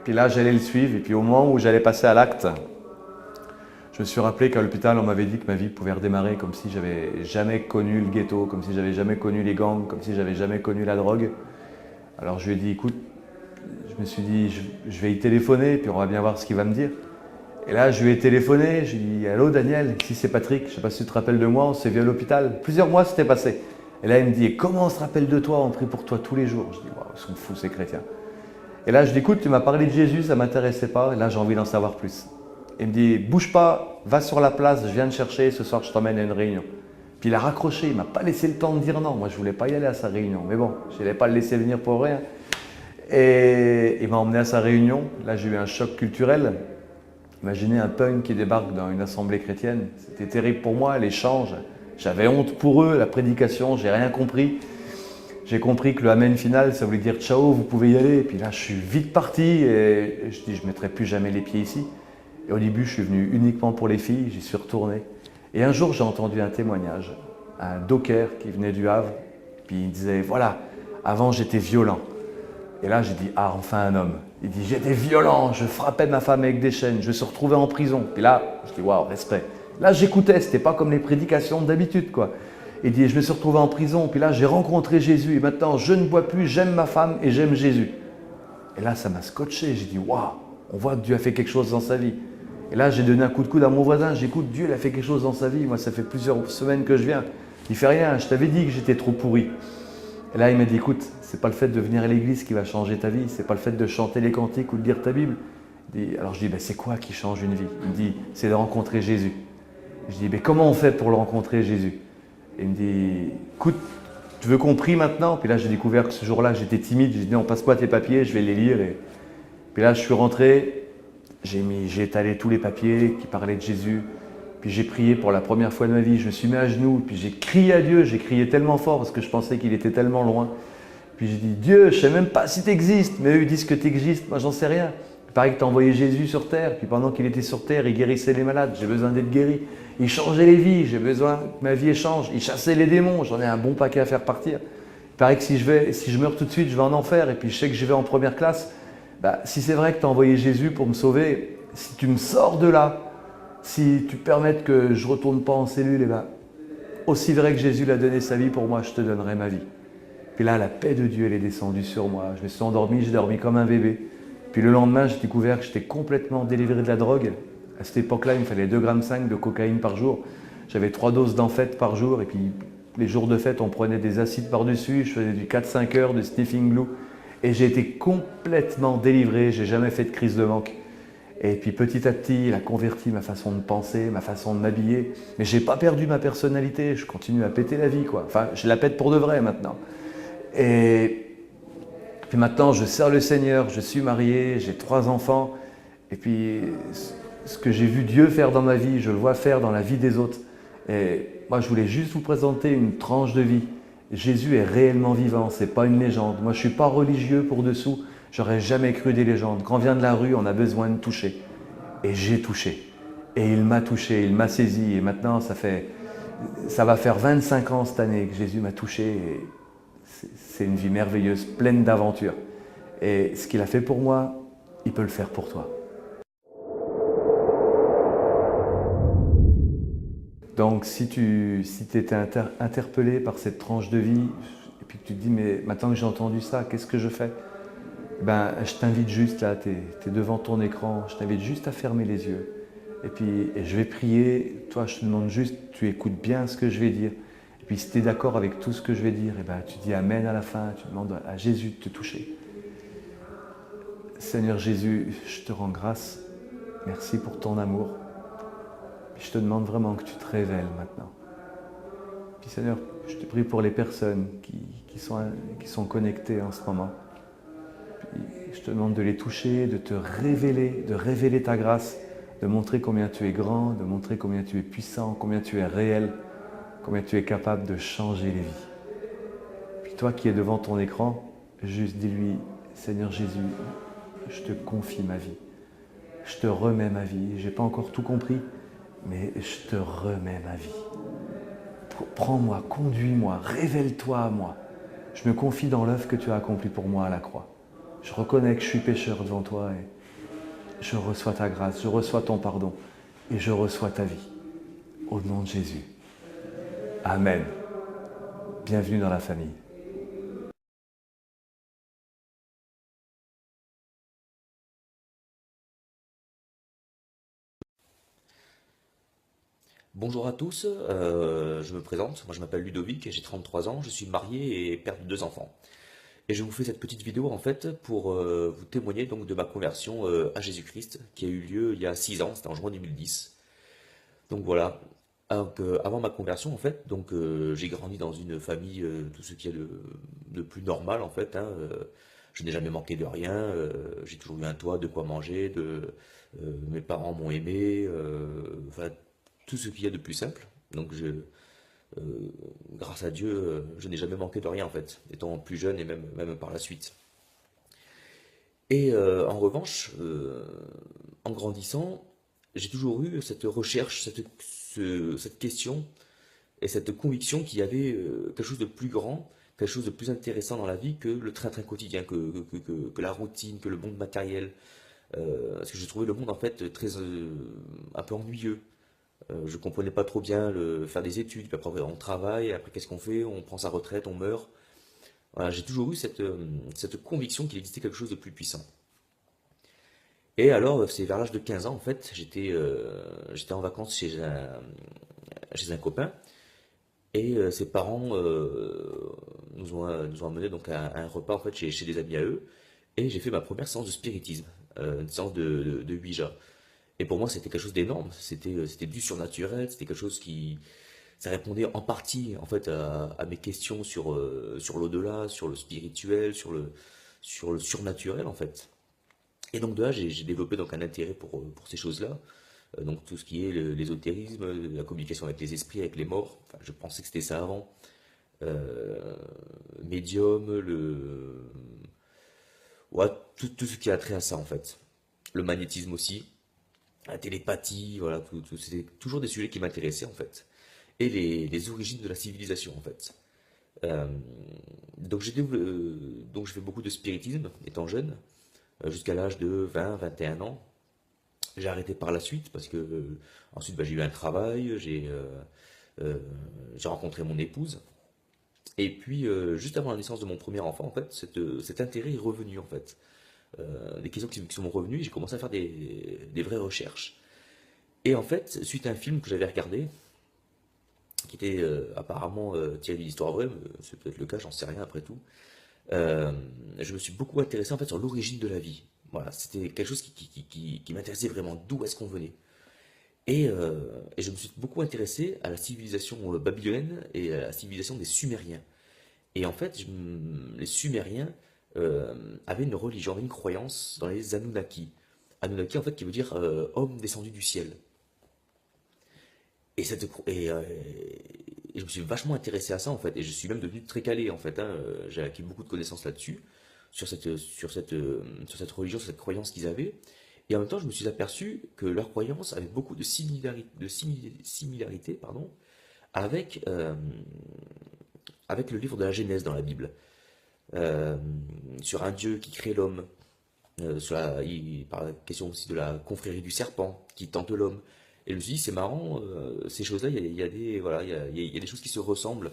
puis là j'allais le suivre, et puis au moment où j'allais passer à l'acte, je me suis rappelé qu'à l'hôpital on m'avait dit que ma vie pouvait redémarrer comme si j'avais jamais connu le ghetto, comme si j'avais jamais connu les gangs, comme si j'avais jamais connu la drogue. Alors je lui ai dit, écoute, je me suis dit, je vais y téléphoner, puis on va bien voir ce qu'il va me dire. Et là, je lui ai téléphoné, je lui ai dit, allô Daniel, ici c'est Patrick, je ne sais pas si tu te rappelles de moi, on s'est vu à l'hôpital. Plusieurs mois s'étaient passés. Et là, il me dit, et comment on se rappelle de toi, on prie pour toi tous les jours. Je dis, waouh, ils sont fous ces chrétiens. Et là, je dis, écoute, tu m'as parlé de Jésus, ça ne m'intéressait pas, et là, j'ai envie d'en savoir plus. Il me dit, bouge pas, va sur la place, je viens te chercher, ce soir, je t'emmène à une réunion. Puis il a raccroché, il ne m'a pas laissé le temps de dire non. Moi, je ne voulais pas y aller à sa réunion, mais bon, je n'allais pas le laisser venir pour rien. Et il m'a emmené à sa réunion. Là, j'ai eu un choc culturel. Imaginez un punk qui débarque dans une assemblée chrétienne. C'était terrible pour moi, l'échange. J'avais honte pour eux, la prédication, j'ai rien compris. J'ai compris que le amen final, ça voulait dire ciao, vous pouvez y aller. Et puis là, je suis vite parti et je dis, je ne mettrai plus jamais les pieds ici. Et au début, je suis venu uniquement pour les filles, j'y suis retourné. Et un jour, j'ai entendu un témoignage, un docker qui venait du Havre, puis il disait, voilà, avant j'étais violent. Et là, j'ai dit, ah, enfin un homme. Il dit, j'étais violent, je frappais ma femme avec des chaînes, je me suis retrouvé en prison. Puis là, je dis, waouh, respect. Là, j'écoutais, c'était pas comme les prédications d'habitude, quoi. Il dit, je me suis retrouvé en prison, puis là, j'ai rencontré Jésus, et maintenant, je ne bois plus, j'aime ma femme et j'aime Jésus. Et là, ça m'a scotché, j'ai dit, waouh, on voit que Dieu a fait quelque chose dans sa vie. Et là, j'ai donné un coup de coude à mon voisin, j'écoute, Dieu, il a fait quelque chose dans sa vie. Moi, ça fait plusieurs semaines que je viens. Il fait rien, je t'avais dit que j'étais trop pourri. Et là, il m'a dit, écoute, c'est pas le fait de venir à l'église qui va changer ta vie, c'est pas le fait de chanter les cantiques ou de lire ta Bible. Alors je dis, ben, c'est quoi qui change une vie? Il me dit, c'est de rencontrer Jésus. Je dis, mais comment on fait pour le rencontrer, Jésus? Et il me dit, écoute, tu veux qu'on prie maintenant? Puis là, j'ai découvert que ce jour-là, j'étais timide. J'ai dit, non, passe-moi tes papiers, je vais les lire. Et puis là, je suis rentré, j'ai étalé tous les papiers qui parlaient de Jésus. Puis j'ai prié pour la première fois de ma vie. Je me suis mis à genoux, puis j'ai crié à Dieu. J'ai crié tellement fort parce que je pensais qu'il était tellement loin. Puis j'ai dit, Dieu, je ne sais même pas si tu existes, mais eux ils disent que tu existes, moi j'en sais rien. Il paraît que tu as envoyé Jésus sur terre, puis pendant qu'il était sur terre, il guérissait les malades, j'ai besoin d'être guéri. Il changeait les vies, j'ai besoin que ma vie change. Il chassait les démons, j'en ai un bon paquet à faire partir. Il paraît que si je meurs tout de suite, je vais en enfer, et puis je sais que je vais en première classe. Bah, si c'est vrai que tu as envoyé Jésus pour me sauver, si tu me sors de là, si tu permets que je ne retourne pas en cellule, et ben, aussi vrai que Jésus l'a donné sa vie pour moi, je te donnerai ma vie. Puis là, la paix de Dieu, elle est descendue sur moi. Je me suis endormi, j'ai dormi comme un bébé. Puis le lendemain, j'ai découvert que j'étais complètement délivré de la drogue. À cette époque-là, il me fallait 2,5 g de cocaïne par jour. J'avais 3 doses d'amphète par jour. Et puis les jours de fête, on prenait des acides par-dessus. Je faisais du 4-5 heures de sniffing glue. Et j'ai été complètement délivré. Je n'ai jamais fait de crise de manque. Et puis petit à petit, il a converti ma façon de penser, ma façon de m'habiller. Mais je n'ai pas perdu ma personnalité. Je continue à péter la vie, quoi. Enfin, je la pète pour de vrai maintenant. Et puis maintenant, je sers le Seigneur, je suis marié, j'ai 3 enfants. Et puis, ce que j'ai vu Dieu faire dans ma vie, je le vois faire dans la vie des autres. Et moi, je voulais juste vous présenter une tranche de vie. Jésus est réellement vivant, ce n'est pas une légende. Moi, je ne suis pas religieux pour dessous. J'aurais jamais cru des légendes. Quand on vient de la rue, on a besoin de toucher. Et j'ai touché. Et il m'a touché, il m'a saisi. Et maintenant, ça va faire 25 ans cette année que Jésus m'a touché. Et c'est une vie merveilleuse, pleine d'aventures. Et ce qu'il a fait pour moi, il peut le faire pour toi. Donc si tu étais interpellé par cette tranche de vie, et puis que tu te dis, mais maintenant que j'ai entendu ça, qu'est-ce que je fais? Ben, je t'invite juste là, tu es devant ton écran, je t'invite juste à fermer les yeux. Et puis je vais prier, toi je te demande juste, tu écoutes bien ce que je vais dire. Et puis si tu es d'accord avec tout ce que je vais dire, et ben, tu dis Amen à la fin, tu demandes à Jésus de te toucher. Seigneur Jésus, je te rends grâce, merci pour ton amour. Puis je te demande vraiment que tu te révèles maintenant. Puis Seigneur, je te prie pour les personnes qui sont connectées en ce moment. Puis je te demande de les toucher, de te révéler, de révéler ta grâce, de montrer combien tu es grand, de montrer combien tu es puissant, combien tu es réel, combien tu es capable de changer les vies. Puis toi qui es devant ton écran, juste dis-lui, Seigneur Jésus, je te confie ma vie. Je te remets ma vie. Je n'ai pas encore tout compris, mais je te remets ma vie. Prends-moi, conduis-moi, révèle-toi à moi. Je me confie dans l'œuvre que tu as accomplie pour moi à la croix. Je reconnais que je suis pécheur devant toi et je reçois ta grâce, je reçois ton pardon et je reçois ta vie. Au nom de Jésus. Amen. Bienvenue dans la famille. Bonjour à tous, je me présente, moi je m'appelle Ludovic et j'ai 33 ans, je suis marié et père de 2 enfants. Et je vous fais cette petite vidéo en fait pour vous témoigner donc de ma conversion à Jésus-Christ qui a eu lieu il y a 6 ans, c'était en juin 2010. Donc voilà, avant ma conversion en fait, donc j'ai grandi dans une famille, tout ce qu'il y a de plus normal en fait, hein, je n'ai jamais manqué de rien, j'ai toujours eu un toit, de quoi manger, mes parents m'ont aimé, enfin tout ce qu'il y a de plus simple. Donc grâce à Dieu, je n'ai jamais manqué de rien en fait, étant plus jeune et même par la suite. Et en revanche, en grandissant, j'ai toujours eu cette recherche, cette question et cette conviction qu'il y avait quelque chose de plus grand, quelque chose de plus intéressant dans la vie que le train-train quotidien, que la routine, que le monde matériel. Parce que je trouvais le monde en fait un peu ennuyeux. Je comprenais pas trop bien faire des études, puis après on travaille, après qu'est-ce qu'on fait? On prend sa retraite, on meurt. Voilà, j'ai toujours eu cette conviction qu'il existait quelque chose de plus puissant. Et alors, c'est vers l'âge de 15 ans, en fait, j'étais en vacances chez un copain, et ses parents nous ont amenés donc à un repas en fait chez des amis à eux, et j'ai fait ma première séance de spiritisme, une séance de Ouija. Et pour moi, c'était quelque chose d'énorme, c'était du surnaturel, c'était quelque chose qui, ça répondait en partie en fait à mes questions sur l'au-delà, sur le spirituel, sur le surnaturel en fait. Et donc de là, j'ai développé donc un intérêt pour ces choses-là. Donc tout ce qui est l'ésotérisme, la communication avec les esprits, avec les morts. Enfin, je pensais que c'était ça avant. Euh, Médium, ouais, tout ce qui a trait à ça en fait. Le magnétisme aussi, la télépathie, voilà, c'était toujours des sujets qui m'intéressaient en fait. Et les origines de la civilisation en fait. Euh, donc je fais beaucoup de spiritisme étant jeune, jusqu'à l'âge de 20, 21 ans. J'ai arrêté par la suite parce que ensuite bah, j'ai eu un travail, euh, j'ai rencontré mon épouse. Et puis juste avant la naissance de mon premier enfant, en fait, cet intérêt est revenu en fait. Des questions qui sont revenues, j'ai commencé à faire des vraies recherches. Et en fait, suite à un film que j'avais regardé, qui était apparemment tiré d'une histoire vraie, mais c'est peut-être le cas, j'en sais rien après tout, euh, je me suis beaucoup intéressé en fait sur l'origine de la vie. Voilà, c'était quelque chose qui m'intéressait vraiment, d'où est-ce qu'on venait. Et je me suis beaucoup intéressé à la civilisation babylonienne et à la civilisation des Sumériens. Et en fait, les Sumériens avaient une religion, avaient une croyance dans les Anunnaki. Anunnaki en fait qui veut dire homme descendu du ciel. Et, et je me suis vachement intéressé à ça en fait, et je suis même devenu très calé en fait, hein. J'ai acquis beaucoup de connaissances là-dessus, sur cette religion, sur cette croyance qu'ils avaient. Et en même temps, je me suis aperçu que leur croyance avait beaucoup de similarités, pardon, avec, avec le livre de la Genèse dans la Bible. Euh, sur un Dieu qui crée l'homme, il parle question aussi de la confrérie du serpent qui tente l'homme. Et je me suis dit, c'est marrant, ces choses-là, il y a des, voilà, il y a des choses qui se ressemblent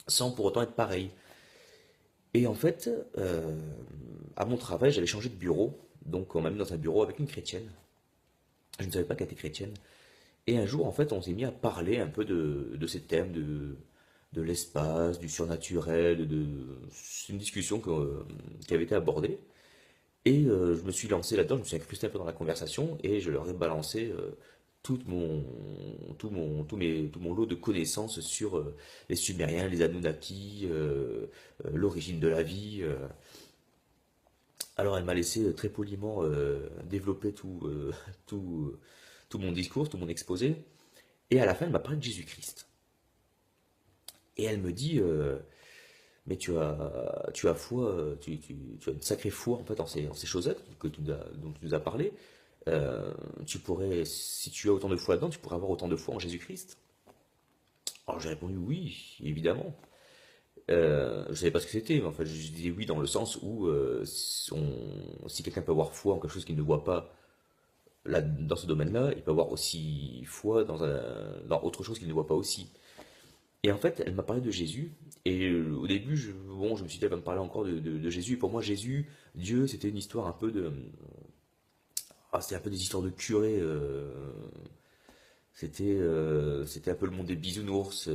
sans pour autant être pareilles. Et en fait, à mon travail, j'avais changé de bureau. Donc, on m'a mis dans un bureau avec une chrétienne. Je ne savais pas qu'elle était chrétienne. Et un jour, en fait, on s'est mis à parler un peu de ces thèmes de l'espace, du surnaturel. C'est une discussion qui avait été abordée. Et je me suis lancé là-dedans, je me suis incrusté un peu dans la conversation et je leur ai balancé tout mon lot de connaissances sur les Sumériens, les Anunnaki, l'origine de la vie. Alors elle m'a laissé très poliment développer tout, tout mon discours, tout mon exposé. Et à la fin, elle m'a parlé de Jésus-Christ. Et elle me dit, mais tu as foi, tu as une sacrée foi en fait en ces choses-là dont tu nous as parlé. Tu pourrais, si tu as autant de foi là-dedans, tu pourrais avoir autant de foi en Jésus-Christ. Alors j'ai répondu oui, évidemment. Je ne savais pas ce que c'était, mais enfin je disais oui dans le sens où si quelqu'un peut avoir foi en quelque chose qu'il ne voit pas là, dans ce domaine-là, il peut avoir aussi foi dans autre chose qu'il ne voit pas aussi. Et en fait, elle m'a parlé de Jésus. Et au début, bon, je me suis dit, elle va me parler encore de Jésus. Et pour moi, Jésus, Dieu, c'était une histoire un peu c'était un peu des histoires de curés. C'était un peu le monde des bisounours.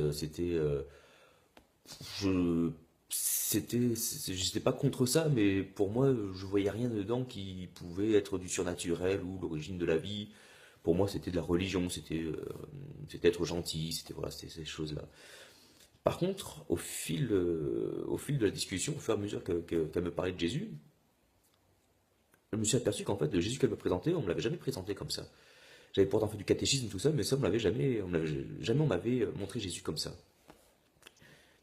Je, j'étais pas contre ça, mais pour moi, je voyais rien dedans qui pouvait être du surnaturel ou l'origine de la vie. Pour moi, c'était de la religion, c'était être gentil, c'était voilà, c'était ces choses-là. Par contre, au fil de la discussion, au fur et à mesure qu'elle me parlait de Jésus, je me suis aperçu qu'en fait, le Jésus qu'elle me présentait, on me l'avait jamais présenté comme ça. J'avais pourtant fait du catéchisme, tout ça, mais ça, jamais on m'avait montré Jésus comme ça.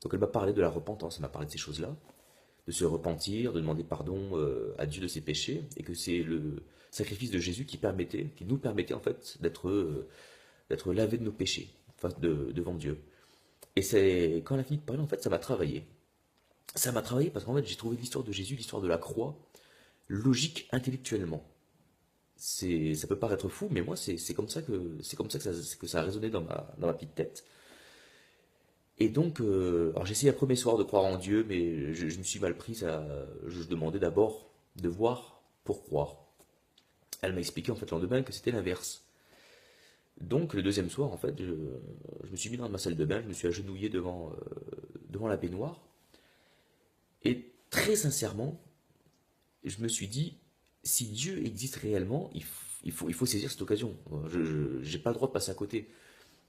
Donc elle m'a parlé de la repentance, elle m'a parlé de ces choses-là. de se repentir, de demander pardon à Dieu de ses péchés, et que c'est le sacrifice de Jésus qui nous permettait en fait d'être lavés de nos péchés devant Dieu. Et c'est quand elle a fini de parler, en fait, ça m'a travaillé. Ça m'a travaillé parce qu'en fait, j'ai trouvé l'histoire de Jésus, l'histoire de la croix, logique intellectuellement. Ça peut paraître fou, mais moi, c'est comme ça que ça a résonné dans ma petite tête. Et donc, alors j'ai essayé le premier soir de croire en Dieu, mais je me suis mal pris. Je demandais d'abord de voir pour croire. Elle m'a expliqué en fait le lendemain que c'était l'inverse. Donc le deuxième soir, en fait, je me suis mis dans ma salle de bain, je me suis agenouillé devant la baignoire. Et très sincèrement, je me suis dit, si Dieu existe réellement, il faut saisir cette occasion. Je n'ai pas le droit de passer à côté.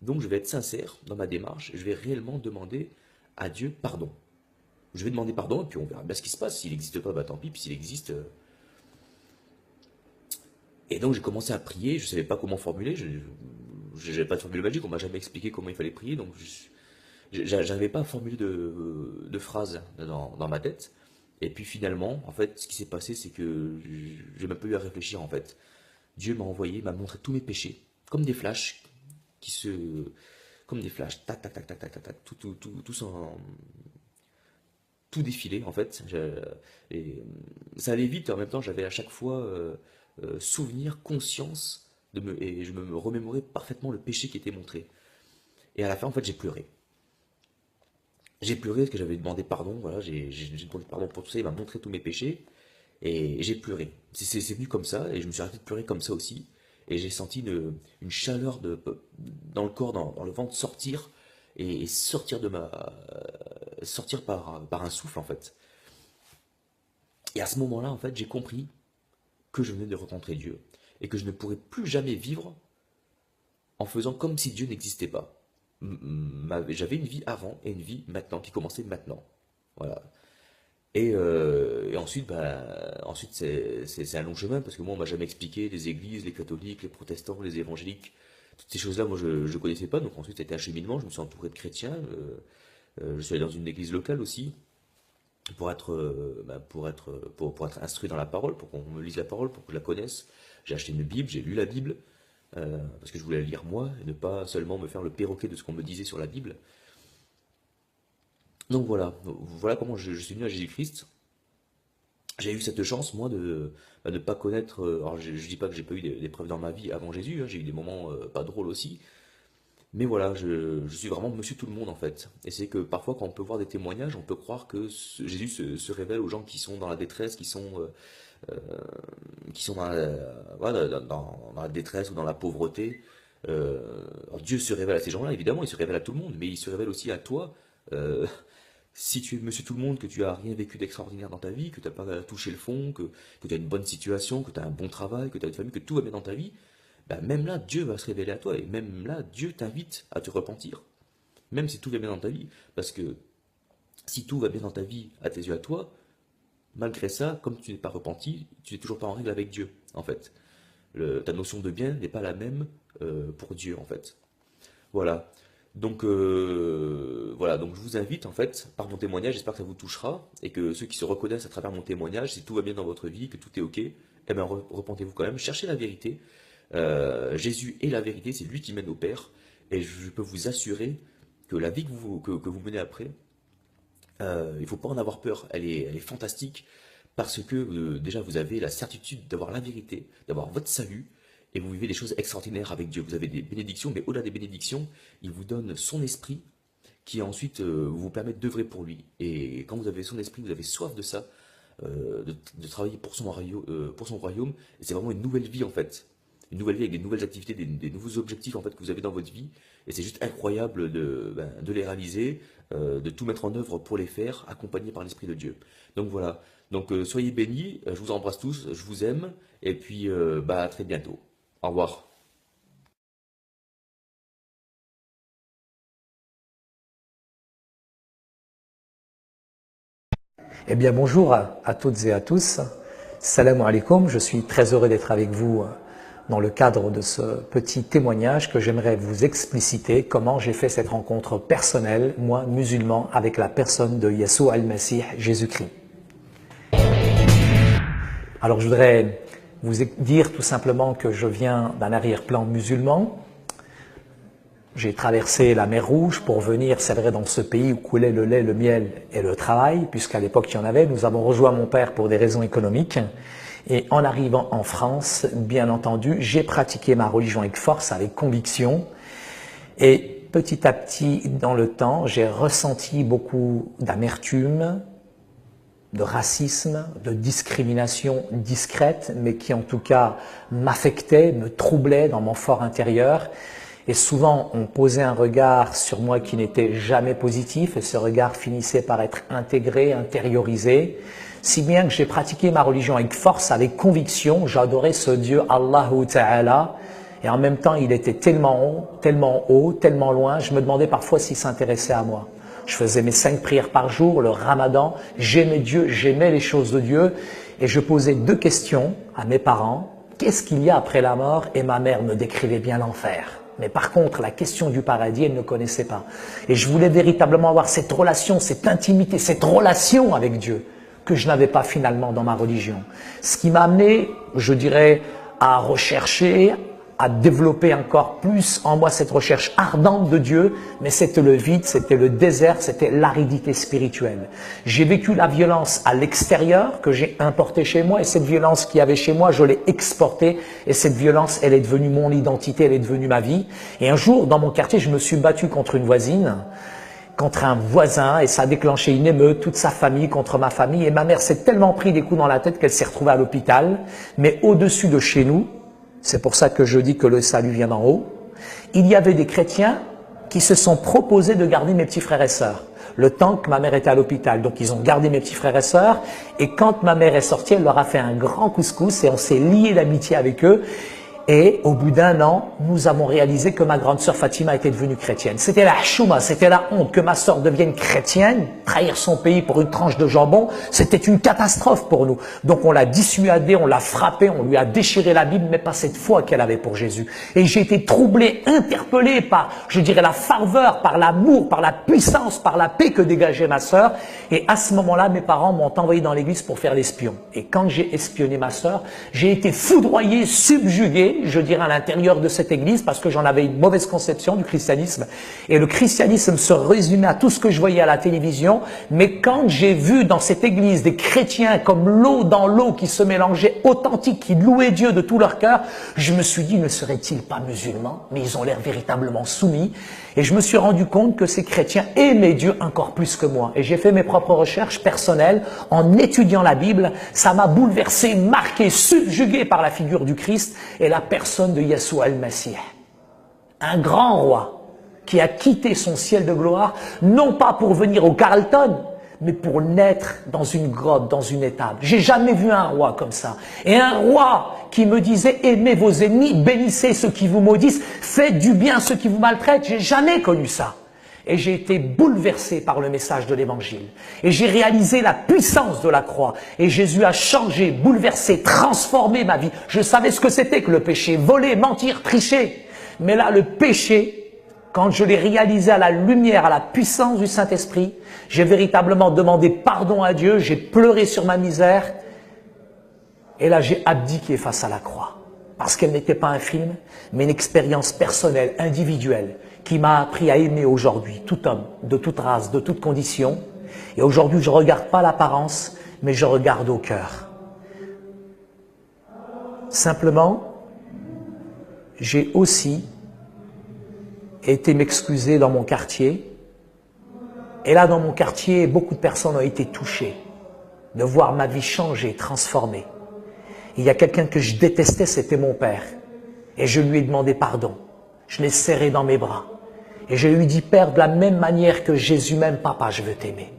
Donc je vais être sincère dans ma démarche, je vais réellement demander à Dieu pardon. Je vais demander pardon et puis on verra bien ce qui se passe. S'il n'existe pas, bah tant pis, puis s'il existe... Et donc j'ai commencé à prier, je ne savais pas comment formuler, je n'avais pas de formule magique, on m'a jamais expliqué comment il fallait prier, donc je n'avais pas formulé de phrase dans ma tête. Et puis finalement, en fait, ce qui s'est passé, c'est que je n'ai même pas eu à réfléchir en fait. Dieu m'a montré tous mes péchés, comme des flashs, comme des flashs, tac, tac, tac, tac, tac, tac, tac, tout défilé en fait. Et ça allait vite, en même temps j'avais à chaque fois souvenir, conscience, et je me remémorais parfaitement le péché qui était montré. Et à la fin en fait j'ai pleuré. J'ai pleuré parce que j'avais demandé pardon, voilà, j'ai demandé pardon pour tout ça, il m'a montré tous mes péchés, et j'ai pleuré. C'est venu comme ça, et je me suis arrêté de pleurer comme ça aussi, et j'ai senti une chaleur dans le corps, dans le ventre sortir, et sortir sortir par un souffle en fait. Et à ce moment-là, en fait, j'ai compris que je venais de rencontrer Dieu, et que je ne pourrais plus jamais vivre en faisant comme si Dieu n'existait pas. J'avais une vie avant et une vie maintenant, qui commençait maintenant. Voilà. Et ensuite, ensuite c'est un long chemin, parce que moi, on m'a jamais expliqué les églises, les catholiques, les protestants, les évangéliques, toutes ces choses-là, moi, je ne connaissais pas. Donc ensuite, c'était un cheminement, je me suis entouré de chrétiens, je suis allé dans une église locale aussi, pour être instruit dans la parole, pour qu'on me lise la parole, pour que je la connaisse. J'ai acheté une Bible, j'ai lu la Bible, parce que je voulais la lire moi, et ne pas seulement me faire le perroquet de ce qu'on me disait sur la Bible. Donc voilà comment je suis venu à Jésus-Christ. J'ai eu cette chance, moi, de ne pas connaître... alors je dis pas que j'ai pas eu d'épreuves dans ma vie avant Jésus, hein, j'ai eu des moments pas drôles aussi, mais voilà, je suis vraiment monsieur tout le monde en fait. Et c'est que parfois quand on peut voir des témoignages, on peut croire que Jésus se révèle aux gens qui sont dans la détresse, qui sont voilà, dans la détresse ou dans la pauvreté. Alors Dieu se révèle à ces gens-là, évidemment, il se révèle à tout le monde, mais il se révèle aussi à toi. Si tu es monsieur tout le monde, que tu n'as rien vécu d'extraordinaire dans ta vie, que tu n'as pas touché le fond, que tu as une bonne situation, que tu as un bon travail, que tu as une famille, que tout va bien dans ta vie, ben même là, Dieu va se révéler à toi, et même là, Dieu t'invite à te repentir. Même si tout va bien dans ta vie, parce que si tout va bien dans ta vie, à tes yeux à toi, malgré ça, comme tu n'es pas repenti, tu n'es toujours pas en règle avec Dieu, en fait. Ta notion de bien n'est pas la même pour Dieu, en fait. Voilà. Donc, donc je vous invite, en fait, par mon témoignage, j'espère que ça vous touchera, et que ceux qui se reconnaissent à travers mon témoignage, si tout va bien dans votre vie, que tout est ok, eh bien, repentez-vous quand même, cherchez la vérité. Jésus est la vérité, c'est lui qui mène au Père, et je peux vous assurer que la vie que vous menez après, il ne faut pas en avoir peur, elle est fantastique, parce que déjà vous avez la certitude d'avoir la vérité, d'avoir votre salut, et vous vivez des choses extraordinaires avec Dieu. Vous avez des bénédictions, mais au-delà des bénédictions, il vous donne son esprit, qui ensuite vous permet d'œuvrer pour lui. Et quand vous avez son esprit, vous avez soif de ça, de travailler pour son royaume, et c'est vraiment une nouvelle vie en fait. Une nouvelle vie avec des nouvelles activités, des nouveaux objectifs en fait que vous avez dans votre vie, et c'est juste incroyable de les réaliser, de tout mettre en œuvre pour les faire, accompagnés par l'Esprit de Dieu. Donc voilà, donc soyez bénis, je vous embrasse tous, je vous aime, et puis à très bientôt. Au revoir. Eh bien bonjour à toutes et à tous. Salam alaikum, je suis très heureux d'être avec vous dans le cadre de ce petit témoignage que j'aimerais vous expliciter comment j'ai fait cette rencontre personnelle, moi musulman, avec la personne de Yeshua al-Masih, Jésus-Christ. Alors je voudrais vous dire tout simplement que je viens d'un arrière-plan musulman. J'ai traversé la mer Rouge pour venir, c'est vrai, dans ce pays où coulait le lait, le miel et le travail, puisqu'à l'époque il y en avait. Nous avons rejoint mon père pour des raisons économiques. Et en arrivant en France, bien entendu, j'ai pratiqué ma religion avec force, avec conviction. Et petit à petit, dans le temps, j'ai ressenti beaucoup d'amertume, de racisme, de discrimination discrète, mais qui en tout cas m'affectait, me troublait dans mon fort intérieur. Et souvent, on posait un regard sur moi qui n'était jamais positif, et ce regard finissait par être intégré, intériorisé, si bien que j'ai pratiqué ma religion avec force, avec conviction. J'adorais ce Dieu, Allahu Ta'ala, et en même temps, il était tellement haut, tellement loin, je me demandais parfois s'il s'intéressait à moi. Je faisais mes 5 prières par jour, le ramadan, j'aimais Dieu, j'aimais les choses de Dieu, et je posais 2 questions à mes parents. Qu'est-ce qu'il y a après la mort? Et ma mère me décrivait bien l'enfer. Mais par contre, la question du paradis, elle ne connaissait pas. Et je voulais véritablement avoir cette relation, cette intimité, cette relation avec Dieu que je n'avais pas finalement dans ma religion. Ce qui m'a amené, je dirais, à rechercher, à développer encore plus en moi cette recherche ardente de Dieu, mais c'était le vide, c'était le désert, c'était l'aridité spirituelle. J'ai vécu la violence à l'extérieur que j'ai importée chez moi, et cette violence qu'il y avait chez moi, je l'ai exportée, et cette violence, elle est devenue mon identité, elle est devenue ma vie. Et un jour, dans mon quartier, je me suis battu contre une voisine, contre un voisin, et ça a déclenché une émeute, toute sa famille contre ma famille, et ma mère s'est tellement pris des coups dans la tête qu'elle s'est retrouvée à l'hôpital. Mais au-dessus de chez nous, c'est pour ça que je dis que le salut vient d'en haut, il y avait des chrétiens qui se sont proposés de garder mes petits frères et sœurs, le temps que ma mère était à l'hôpital. Donc ils ont gardé mes petits frères et sœurs, et quand ma mère est sortie, elle leur a fait un grand couscous, et on s'est lié d'amitié avec eux. Et au bout d'1 an, nous avons réalisé que ma grande sœur Fatima était devenue chrétienne. C'était la chouma, c'était la honte que ma sœur devienne chrétienne, trahir son pays pour une tranche de jambon, c'était une catastrophe pour nous. Donc on l'a dissuadée, on l'a frappée, on lui a déchiré la Bible, mais pas cette foi qu'elle avait pour Jésus. Et j'ai été troublé, interpellé par, je dirais, la ferveur, par l'amour, par la puissance, par la paix que dégageait ma sœur. Et à ce moment-là, mes parents m'ont envoyé dans l'église pour faire l'espion. Et quand j'ai espionné ma sœur, j'ai été foudroyé, subjugué, je dirais, à l'intérieur de cette église, parce que j'en avais une mauvaise conception du christianisme. Et le christianisme se résumait à tout ce que je voyais à la télévision. Mais quand j'ai vu dans cette église des chrétiens comme l'eau dans l'eau qui se mélangeaient, authentiques, qui louaient Dieu de tout leur cœur, je me suis dit, ne seraient-ils pas musulmans? Mais ils ont l'air véritablement soumis. Et je me suis rendu compte que ces chrétiens aimaient Dieu encore plus que moi. Et j'ai fait mes propres recherches personnelles en étudiant la Bible. Ça m'a bouleversé, marqué, subjugué par la figure du Christ et la personne de Yeshua al-Masih. Un grand roi qui a quitté son ciel de gloire, non pas pour venir au Carlton, mais pour naître dans une grotte, dans une étable. J'ai jamais vu un roi comme ça. Et un roi qui me disait, aimez vos ennemis, bénissez ceux qui vous maudissent, faites du bien à ceux qui vous maltraitent. J'ai jamais connu ça. Et j'ai été bouleversé par le message de l'évangile. Et j'ai réalisé la puissance de la croix. Et Jésus a changé, bouleversé, transformé ma vie. Je savais ce que c'était que le péché, voler, mentir, tricher. Mais là, le péché, quand je l'ai réalisé à la lumière, à la puissance du Saint-Esprit, j'ai véritablement demandé pardon à Dieu, j'ai pleuré sur ma misère. Et là, j'ai abdiqué face à la croix. Parce qu'elle n'était pas un film, mais une expérience personnelle, individuelle, qui m'a appris à aimer aujourd'hui tout homme, de toute race, de toute condition. Et aujourd'hui, je ne regarde pas l'apparence, mais je regarde au cœur. Simplement, j'ai aussi été m'excuser dans mon quartier. Et là, dans mon quartier, beaucoup de personnes ont été touchées de voir ma vie changer, transformée. Il y a quelqu'un que je détestais, c'était mon père. Et je lui ai demandé pardon. Je l'ai serré dans mes bras. Et je lui ai dit, Père, de la même manière que Jésus m'aime, papa, je veux t'aimer.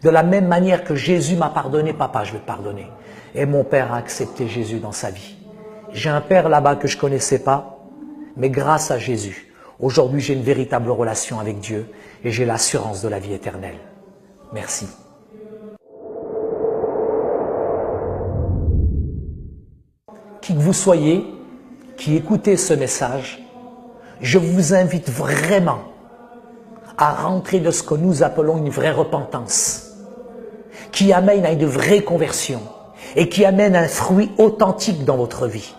De la même manière que Jésus m'a pardonné, papa, je veux te pardonner. Et mon père a accepté Jésus dans sa vie. J'ai un père là-bas que je ne connaissais pas, mais grâce à Jésus, aujourd'hui j'ai une véritable relation avec Dieu et j'ai l'assurance de la vie éternelle. Merci. Qui que vous soyez, qui écoutez ce message, je vous invite vraiment à rentrer de ce que nous appelons une vraie repentance, qui amène à une vraie conversion, et qui amène un fruit authentique dans votre vie.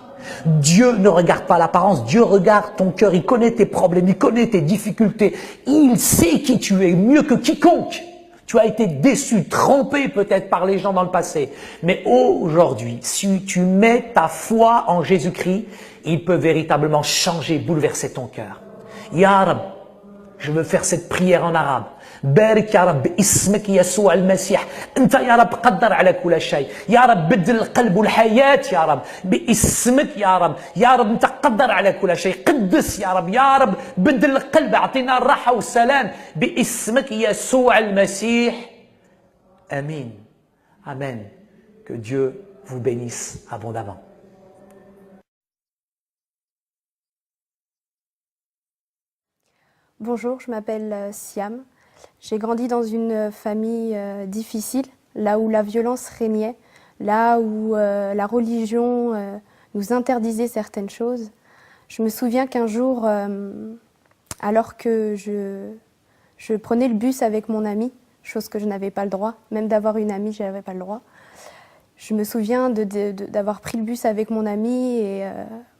Dieu ne regarde pas l'apparence, Dieu regarde ton cœur, il connaît tes problèmes, il connaît tes difficultés, il sait qui tu es mieux que quiconque. Tu as été déçu, trompé peut-être par les gens dans le passé, mais aujourd'hui, si tu mets ta foi en Jésus-Christ, il peut véritablement changer, bouleverser ton cœur. Ya Rab, je veux faire cette prière en arabe. بارك يا رب باسمك يسوع المسيح انت يا رب قدر على كل شيء يا رب بدل القلب والحياة يا رب باسمك يا رب يا رب انت قدر على كل شيء قدس يا رب بدل القلب اعطينا الراحة والسلام باسمك يسوع المسيح امين amen que Dieu vous bénisse abondamment. Bonjour, je m'appelle Siam. J'ai grandi dans une famille difficile, là où la violence régnait, là où la religion nous interdisait certaines choses. Je me souviens qu'un jour, alors que je prenais le bus avec mon ami, chose que je n'avais pas le droit, même d'avoir une amie, je n'avais pas le droit. Je me souviens d'avoir pris le bus avec mon ami et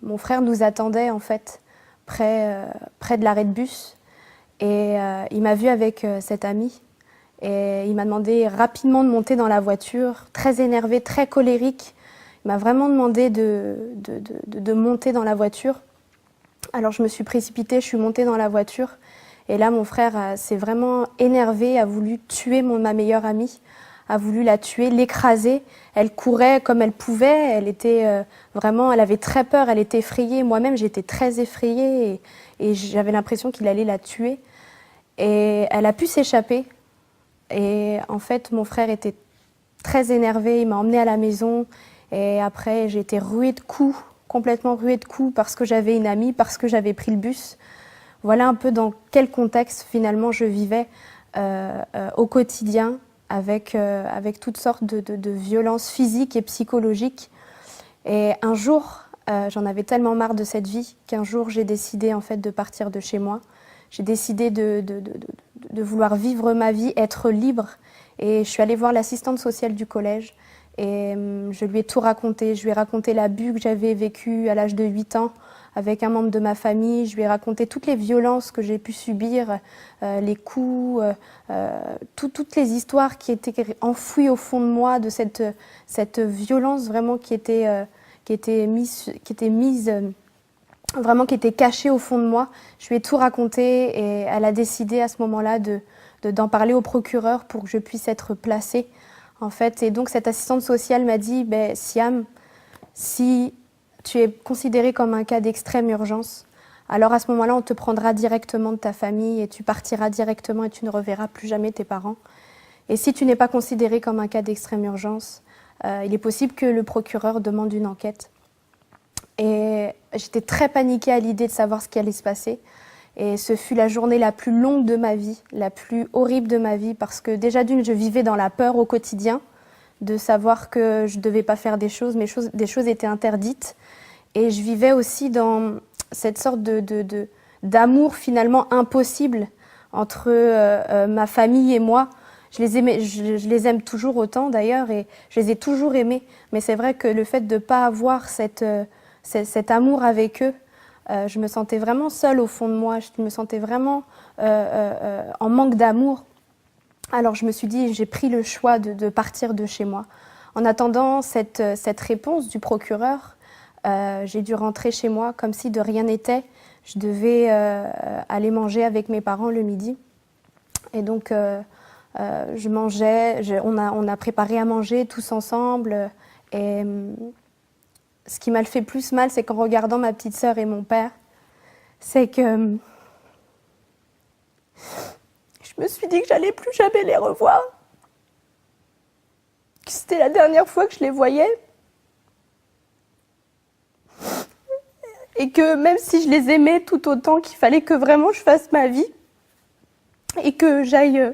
mon frère nous attendait en fait près de l'arrêt de bus. Et il m'a vu avec cet ami et il m'a demandé rapidement de monter dans la voiture, très énervé, très colérique. Il m'a vraiment demandé de monter dans la voiture. Alors je me suis précipitée, je suis montée dans la voiture et là mon frère s'est vraiment énervé, a voulu tuer ma meilleure amie, a voulu la tuer, l'écraser. Elle courait comme elle pouvait, elle était elle avait très peur, elle était effrayée. Moi-même j'étais très effrayée et j'avais l'impression qu'il allait la tuer. Et elle a pu s'échapper. Et en fait, mon frère était très énervé, il m'a emmenée à la maison. Et après, j'ai été ruée de coups, complètement ruée de coups, parce que j'avais une amie, parce que j'avais pris le bus. Voilà un peu dans quel contexte, finalement, je vivais au quotidien, avec toutes sortes de violences physiques et psychologiques. Et un jour, j'en avais tellement marre de cette vie, qu'un jour, j'ai décidé, en fait, de partir de chez moi. J'ai décidé de vouloir vivre ma vie, être libre. Et je suis allée voir l'assistante sociale du collège. Et je lui ai tout raconté. Je lui ai raconté l'abus que j'avais vécu à l'âge de 8 ans avec un membre de ma famille. Je lui ai raconté toutes les violences que j'ai pu subir, les coups, toutes les histoires qui étaient enfouies au fond de moi, de cette violence vraiment qui était cachée au fond de moi. Je lui ai tout raconté et elle a décidé à ce moment-là d'en parler au procureur pour que je puisse être placée. En fait. Et donc cette assistante sociale m'a dit Siam, si tu es considérée comme un cas d'extrême urgence, alors à ce moment-là, on te prendra directement de ta famille et tu partiras directement et tu ne reverras plus jamais tes parents. Et si tu n'es pas considérée comme un cas d'extrême urgence, il est possible que le procureur demande une enquête. Et j'étais très paniquée à l'idée de savoir ce qui allait se passer. Et ce fut la journée la plus longue de ma vie, la plus horrible de ma vie, parce que déjà d'une, je vivais dans la peur au quotidien, de savoir que je ne devais pas faire des choses, des choses étaient interdites. Et je vivais aussi dans cette sorte d'amour finalement impossible entre ma famille et moi. Je les aime toujours autant d'ailleurs, et je les ai toujours aimés. Mais c'est vrai que le fait de ne pas avoir cet amour avec eux, je me sentais vraiment seule au fond de moi, je me sentais vraiment en manque d'amour. Alors je me suis dit, j'ai pris le choix de partir de chez moi. En attendant cette réponse du procureur, j'ai dû rentrer chez moi comme si de rien n'était. Je devais aller manger avec mes parents le midi. Et donc je mangeais, on a préparé à manger tous ensemble. Et ce qui m'a fait plus mal, c'est qu'en regardant ma petite sœur et mon père, c'est que je me suis dit que j'allais plus jamais les revoir. Que c'était la dernière fois que je les voyais. Et que même si je les aimais tout autant, qu'il fallait que vraiment je fasse ma vie et que j'aille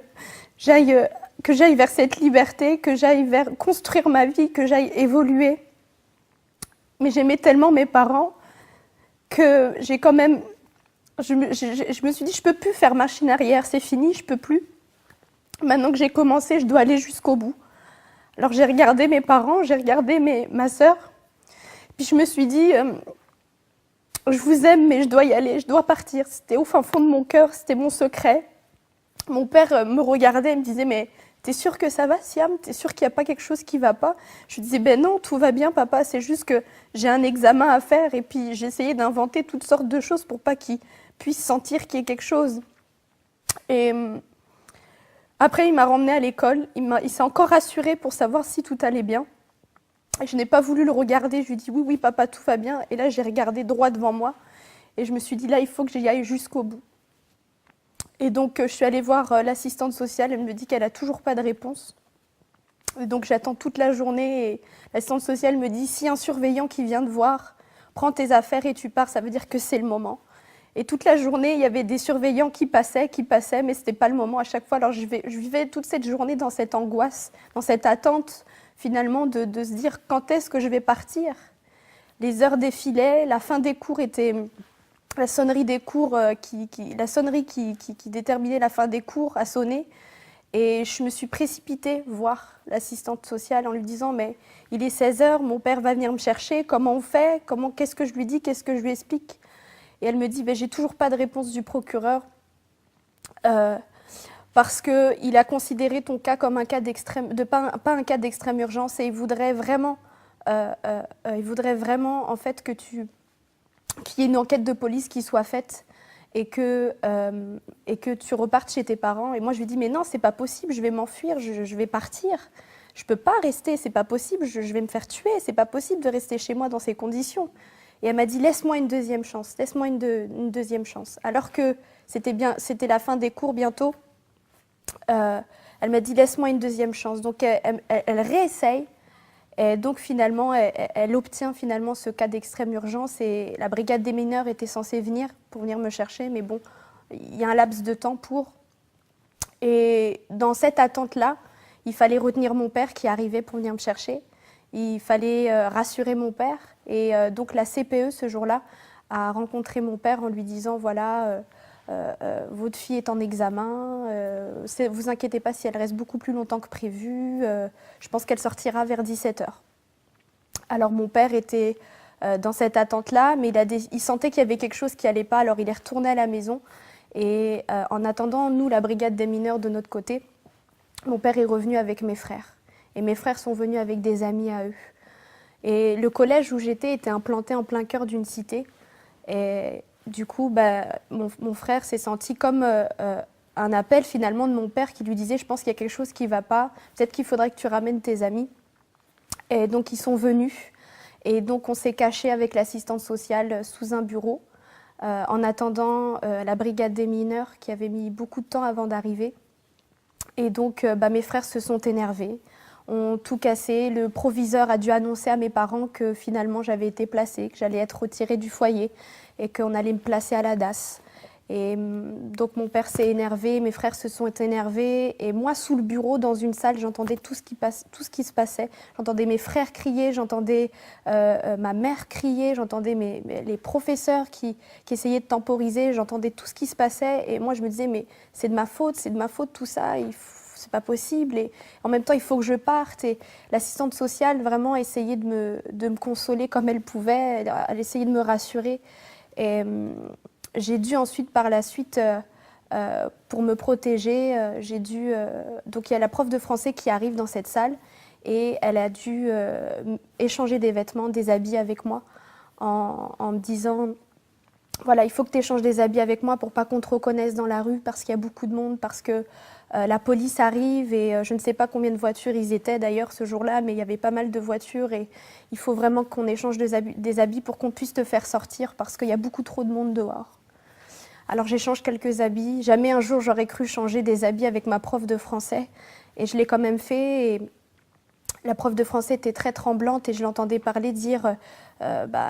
vers cette liberté, que j'aille vers construire ma vie, que j'aille évoluer. Mais j'aimais tellement mes parents que j'ai quand même... Je me suis dit, je ne peux plus faire machine arrière, c'est fini, je ne peux plus. Maintenant que j'ai commencé, je dois aller jusqu'au bout. Alors j'ai regardé mes parents, j'ai regardé ma sœur, puis je me suis dit, je vous aime, mais je dois y aller, je dois partir. C'était au fin fond de mon cœur, c'était mon secret. Mon père me regardait et me disait, mais t'es sûre que ça va, Siam? T'es sûre qu'il n'y a pas quelque chose qui va pas? Je lui disais, ben non, tout va bien, papa, c'est juste que j'ai un examen à faire. Et puis j'essayais d'inventer toutes sortes de choses pour pas qu'il puisse sentir qu'il y ait quelque chose. Et après, il m'a ramenée à l'école, il s'est encore rassuré pour savoir si tout allait bien. Je n'ai pas voulu le regarder, je lui ai dit, oui, oui, papa, tout va bien. Et là, j'ai regardé droit devant moi et je me suis dit, là, il faut que j'y aille jusqu'au bout. Et donc, je suis allée voir l'assistante sociale, elle me dit qu'elle n'a toujours pas de réponse. Et donc, j'attends toute la journée et l'assistante sociale me dit, si un surveillant qui vient te voir, prends tes affaires et tu pars, ça veut dire que c'est le moment. Et toute la journée, il y avait des surveillants qui passaient, mais ce n'était pas le moment à chaque fois. Alors, je vivais toute cette journée dans cette angoisse, dans cette attente, finalement, de se dire quand est-ce que je vais partir. Les heures défilaient, la fin des cours était... La sonnerie des cours, qui déterminait la fin des cours a sonné. Et je me suis précipitée voir l'assistante sociale en lui disant « Mais il est 16h, mon père va venir me chercher, comment on fait? Qu'est-ce que je lui dis? Qu'est-ce que je lui explique ?» Et elle me dit « J'ai toujours pas de réponse du procureur parce qu'il a considéré ton cas comme un cas d'extrême, pas un cas d'extrême urgence et il voudrait vraiment en fait qu'il y ait une enquête de police qui soit faite et que tu repartes chez tes parents. » Et moi, je lui dis « Mais non, c'est pas possible, je vais m'enfuir, je vais partir. Je peux pas rester, c'est pas possible, je vais me faire tuer, c'est pas possible de rester chez moi dans ces conditions. » Et elle m'a dit « Laisse-moi une deuxième chance, laisse-moi une deuxième chance. » Alors que c'était la fin des cours bientôt, elle m'a dit « Laisse-moi une deuxième chance. » Donc elle réessaye. Et donc finalement, elle obtient finalement ce cas d'extrême urgence et la brigade des mineurs était censée venir pour venir me chercher, mais bon, il y a un laps de temps pour. Et dans cette attente-là, il fallait retenir mon père qui arrivait pour venir me chercher. Il fallait rassurer mon père. Et donc la CPE, ce jour-là, a rencontré mon père en lui disant, voilà, votre fille est en examen, vous inquiétez pas si elle reste beaucoup plus longtemps que prévu, je pense qu'elle sortira vers 17h. Alors mon père était dans cette attente-là, mais il sentait qu'il y avait quelque chose qui n'allait pas, alors il est retourné à la maison. Et en attendant, nous, la brigade des mineurs de notre côté, mon père est revenu avec mes frères. Et mes frères sont venus avec des amis à eux. Et le collège où j'étais était implanté en plein cœur d'une cité. Et du coup, mon frère s'est senti comme un appel finalement de mon père qui lui disait « Je pense qu'il y a quelque chose qui ne va pas, peut-être qu'il faudrait que tu ramènes tes amis. » Et donc ils sont venus. Et donc on s'est caché avec l'assistante sociale sous un bureau en attendant la brigade des mineurs qui avait mis beaucoup de temps avant d'arriver. Et donc mes frères se sont énervés, ont tout cassé. Le proviseur a dû annoncer à mes parents que finalement j'avais été placée, que j'allais être retirée du foyer et qu'on allait me placer à la DAS. Et donc mon père s'est énervé, mes frères se sont énervés et moi sous le bureau dans une salle j'entendais tout ce qui se passait. J'entendais mes frères crier, j'entendais ma mère crier, j'entendais les professeurs qui essayaient de temporiser, j'entendais tout ce qui se passait et moi je me disais mais c'est de ma faute tout ça, c'est pas possible et en même temps il faut que je parte. Et l'assistante sociale vraiment essayait de me consoler comme elle pouvait, elle essayait de me rassurer. Et j'ai dû ensuite, par la suite, pour me protéger, donc il y a la prof de français qui arrive dans cette salle et elle a dû échanger des vêtements, des habits avec moi en me disant voilà, il faut que tu échanges des habits avec moi pour pas qu'on te reconnaisse dans la rue parce qu'il y a beaucoup de monde, parce que la police arrive et je ne sais pas combien de voitures ils étaient d'ailleurs ce jour-là, mais il y avait pas mal de voitures et il faut vraiment qu'on échange des habits pour qu'on puisse te faire sortir parce qu'il y a beaucoup trop de monde dehors. Alors j'échange quelques habits. Jamais un jour j'aurais cru changer des habits avec ma prof de français et je l'ai quand même fait. Et la prof de français était très tremblante et je l'entendais parler dire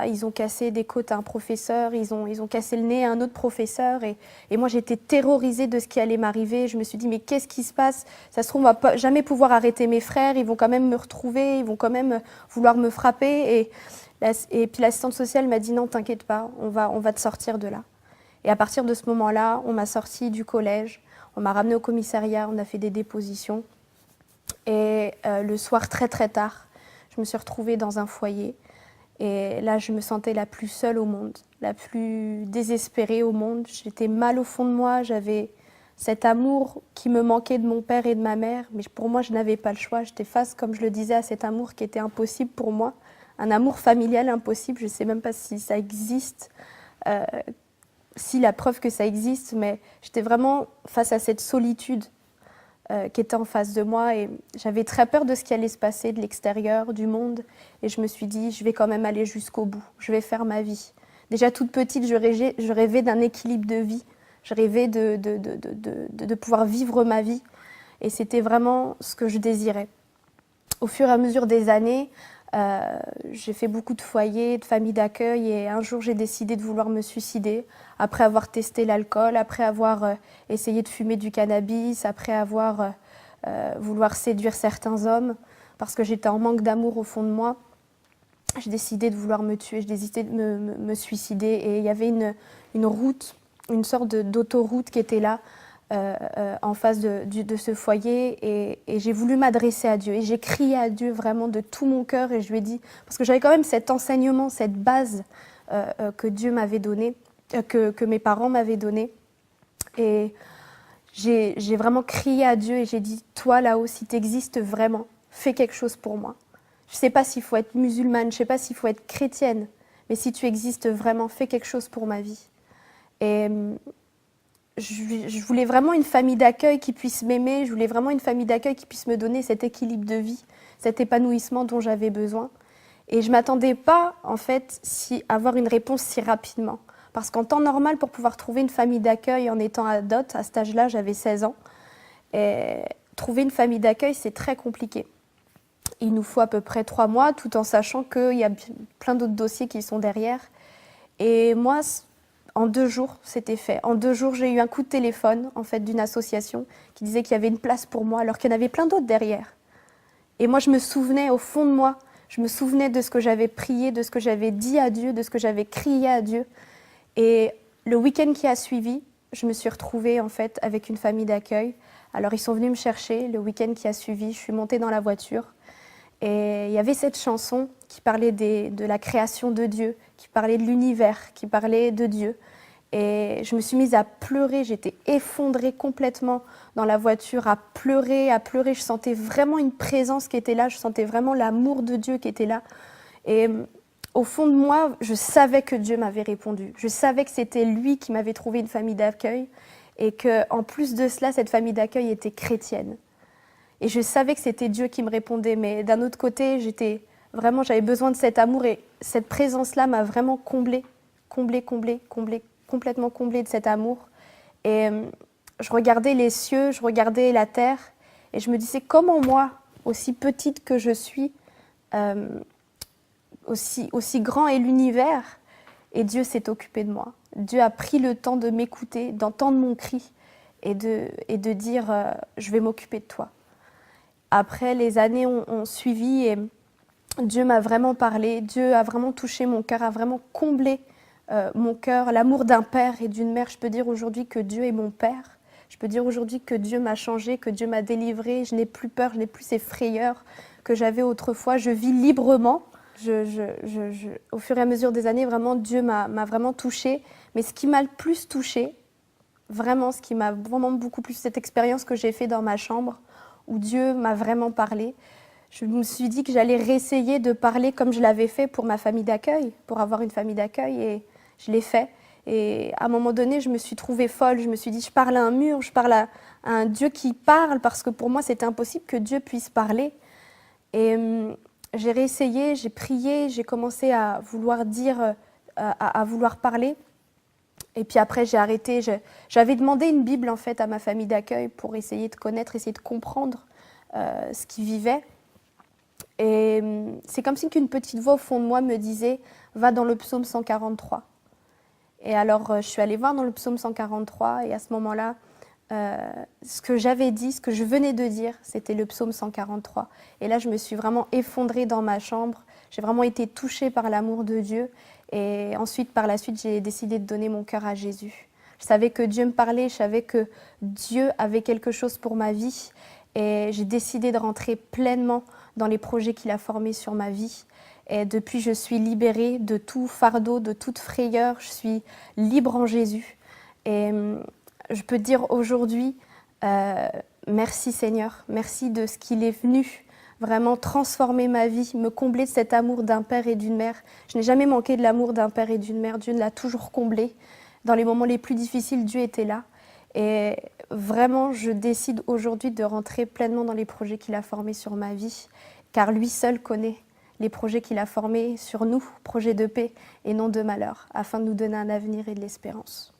ils ont cassé des côtes à un professeur, ils ont cassé le nez à un autre professeur et moi j'étais terrorisée de ce qui allait m'arriver. Je me suis dit mais qu'est-ce qui se passe? Ça se trouve on va jamais pouvoir arrêter mes frères, ils vont quand même me retrouver, ils vont quand même vouloir me frapper et puis l'assistante sociale m'a dit non t'inquiète pas, on va te sortir de là. Et à partir de ce moment-là, on m'a sortie du collège, on m'a ramenée au commissariat, on a fait des dépositions. Et le soir, très très tard, je me suis retrouvée dans un foyer. Et là, je me sentais la plus seule au monde, la plus désespérée au monde. J'étais mal au fond de moi, j'avais cet amour qui me manquait de mon père et de ma mère. Mais pour moi, je n'avais pas le choix. J'étais face, comme je le disais, à cet amour qui était impossible pour moi. Un amour familial impossible, je ne sais même pas si ça existe, si la preuve que ça existe, mais j'étais vraiment face à cette solitude qui était en face de moi et j'avais très peur de ce qui allait se passer de l'extérieur, du monde. Et je me suis dit, je vais quand même aller jusqu'au bout, je vais faire ma vie. Déjà toute petite, je rêvais d'un équilibre de vie, je rêvais de pouvoir vivre ma vie et c'était vraiment ce que je désirais. Au fur et à mesure des années, j'ai fait beaucoup de foyers, de familles d'accueil et un jour j'ai décidé de vouloir me suicider après avoir testé l'alcool, après avoir essayé de fumer du cannabis, après avoir vouloir séduire certains hommes parce que j'étais en manque d'amour au fond de moi. J'ai décidé de vouloir me tuer, j'ai décidé de me suicider et il y avait une route, une sorte d'autoroute qui était là en face de ce foyer et j'ai voulu m'adresser à Dieu et j'ai crié à Dieu vraiment de tout mon cœur et je lui ai dit, parce que j'avais quand même cet enseignement, cette base que Dieu m'avait donnée, que mes parents m'avaient donnée et j'ai vraiment crié à Dieu et j'ai dit, toi là-haut, si tu existes vraiment, fais quelque chose pour moi. Je ne sais pas s'il faut être musulmane, je ne sais pas s'il faut être chrétienne, mais si tu existes vraiment, fais quelque chose pour ma vie. Et je voulais vraiment une famille d'accueil qui puisse m'aimer, je voulais vraiment une famille d'accueil qui puisse me donner cet équilibre de vie, cet épanouissement dont j'avais besoin. Et je ne m'attendais pas, en fait, avoir une réponse si rapidement. Parce qu'en temps normal, pour pouvoir trouver une famille d'accueil en étant ado, à cet âge-là, j'avais 16 ans, et trouver une famille d'accueil, c'est très compliqué. Il nous faut à peu près 3 mois, tout en sachant qu'il y a plein d'autres dossiers qui sont derrière. Et moi, en 2 jours, c'était fait. En 2 jours, j'ai eu un coup de téléphone, en fait, d'une association qui disait qu'il y avait une place pour moi, alors qu'il y en avait plein d'autres derrière. Et moi, je me souvenais, au fond de moi, je me souvenais de ce que j'avais prié, de ce que j'avais dit à Dieu, de ce que j'avais crié à Dieu. Et le week-end qui a suivi, je me suis retrouvée, en fait, avec une famille d'accueil. Alors, ils sont venus me chercher. Le week-end qui a suivi, je suis montée dans la voiture. Et il y avait cette chanson qui parlait de la création de Dieu, qui parlait de l'univers, qui parlait de Dieu. Et je me suis mise à pleurer, j'étais effondrée complètement dans la voiture, à pleurer. Je sentais vraiment une présence qui était là, je sentais vraiment l'amour de Dieu qui était là. Et au fond de moi, je savais que Dieu m'avait répondu. Je savais que c'était lui qui m'avait trouvé une famille d'accueil et qu'en plus de cela, cette famille d'accueil était chrétienne. Et je savais que c'était Dieu qui me répondait, mais d'un autre côté, j'avais besoin de cet amour et cette présence-là m'a vraiment complètement comblée de cet amour. Et je regardais les cieux, je regardais la terre et je me disais comment moi, aussi petite que je suis, aussi grand est l'univers et Dieu s'est occupé de moi. Dieu a pris le temps de m'écouter, d'entendre mon cri et de dire je vais m'occuper de toi. Après, les années ont suivi et Dieu m'a vraiment parlé, Dieu a vraiment touché mon cœur, a vraiment comblé mon cœur, l'amour d'un père et d'une mère. Je peux dire aujourd'hui que Dieu est mon père. Je peux dire aujourd'hui que Dieu m'a changé, que Dieu m'a délivré. Je n'ai plus peur, je n'ai plus ces frayeurs que j'avais autrefois. Je vis librement. Au fur et à mesure des années, vraiment, Dieu m'a vraiment touchée. Mais ce qui m'a le plus touchée, vraiment, ce qui m'a vraiment beaucoup plus, cette expérience que j'ai faite dans ma chambre, où Dieu m'a vraiment parlé. Je me suis dit que j'allais réessayer de parler comme je l'avais fait pour ma famille d'accueil, pour avoir une famille d'accueil, et je l'ai fait. Et à un moment donné, je me suis trouvée folle. Je me suis dit, je parle à un mur, je parle à un Dieu qui parle, parce que pour moi, c'était impossible que Dieu puisse parler. Et j'ai réessayé, j'ai prié, j'ai commencé à vouloir dire, à vouloir parler. Et puis après, j'ai arrêté. J'avais demandé une Bible, en fait, à ma famille d'accueil pour essayer de connaître, essayer de comprendre ce qu'ils vivaient. Et c'est comme si une petite voix au fond de moi me disait « Va dans le psaume 143 ». Et alors, je suis allée voir dans le psaume 143 et à ce moment-là, ce que j'avais dit, ce que je venais de dire, c'était le psaume 143. Et là, je me suis vraiment effondrée dans ma chambre. J'ai vraiment été touchée par l'amour de Dieu. Et ensuite, par la suite, j'ai décidé de donner mon cœur à Jésus. Je savais que Dieu me parlait, je savais que Dieu avait quelque chose pour ma vie. et j'ai décidé de rentrer pleinement dans les projets qu'il a formés sur ma vie. Et depuis, je suis libérée de tout fardeau, de toute frayeur. Je suis libre en Jésus. Et je peux dire aujourd'hui, merci Seigneur, merci de ce qu'il est venu vraiment transformer ma vie, me combler de cet amour d'un père et d'une mère. Je n'ai jamais manqué de l'amour d'un père et d'une mère. Dieu l'a toujours comblé. Dans les moments les plus difficiles, Dieu était là. Et vraiment, je décide aujourd'hui de rentrer pleinement dans les projets qu'il a formés sur ma vie, car lui seul connaît les projets qu'il a formés sur nous, projets de paix et non de malheur, afin de nous donner un avenir et de l'espérance.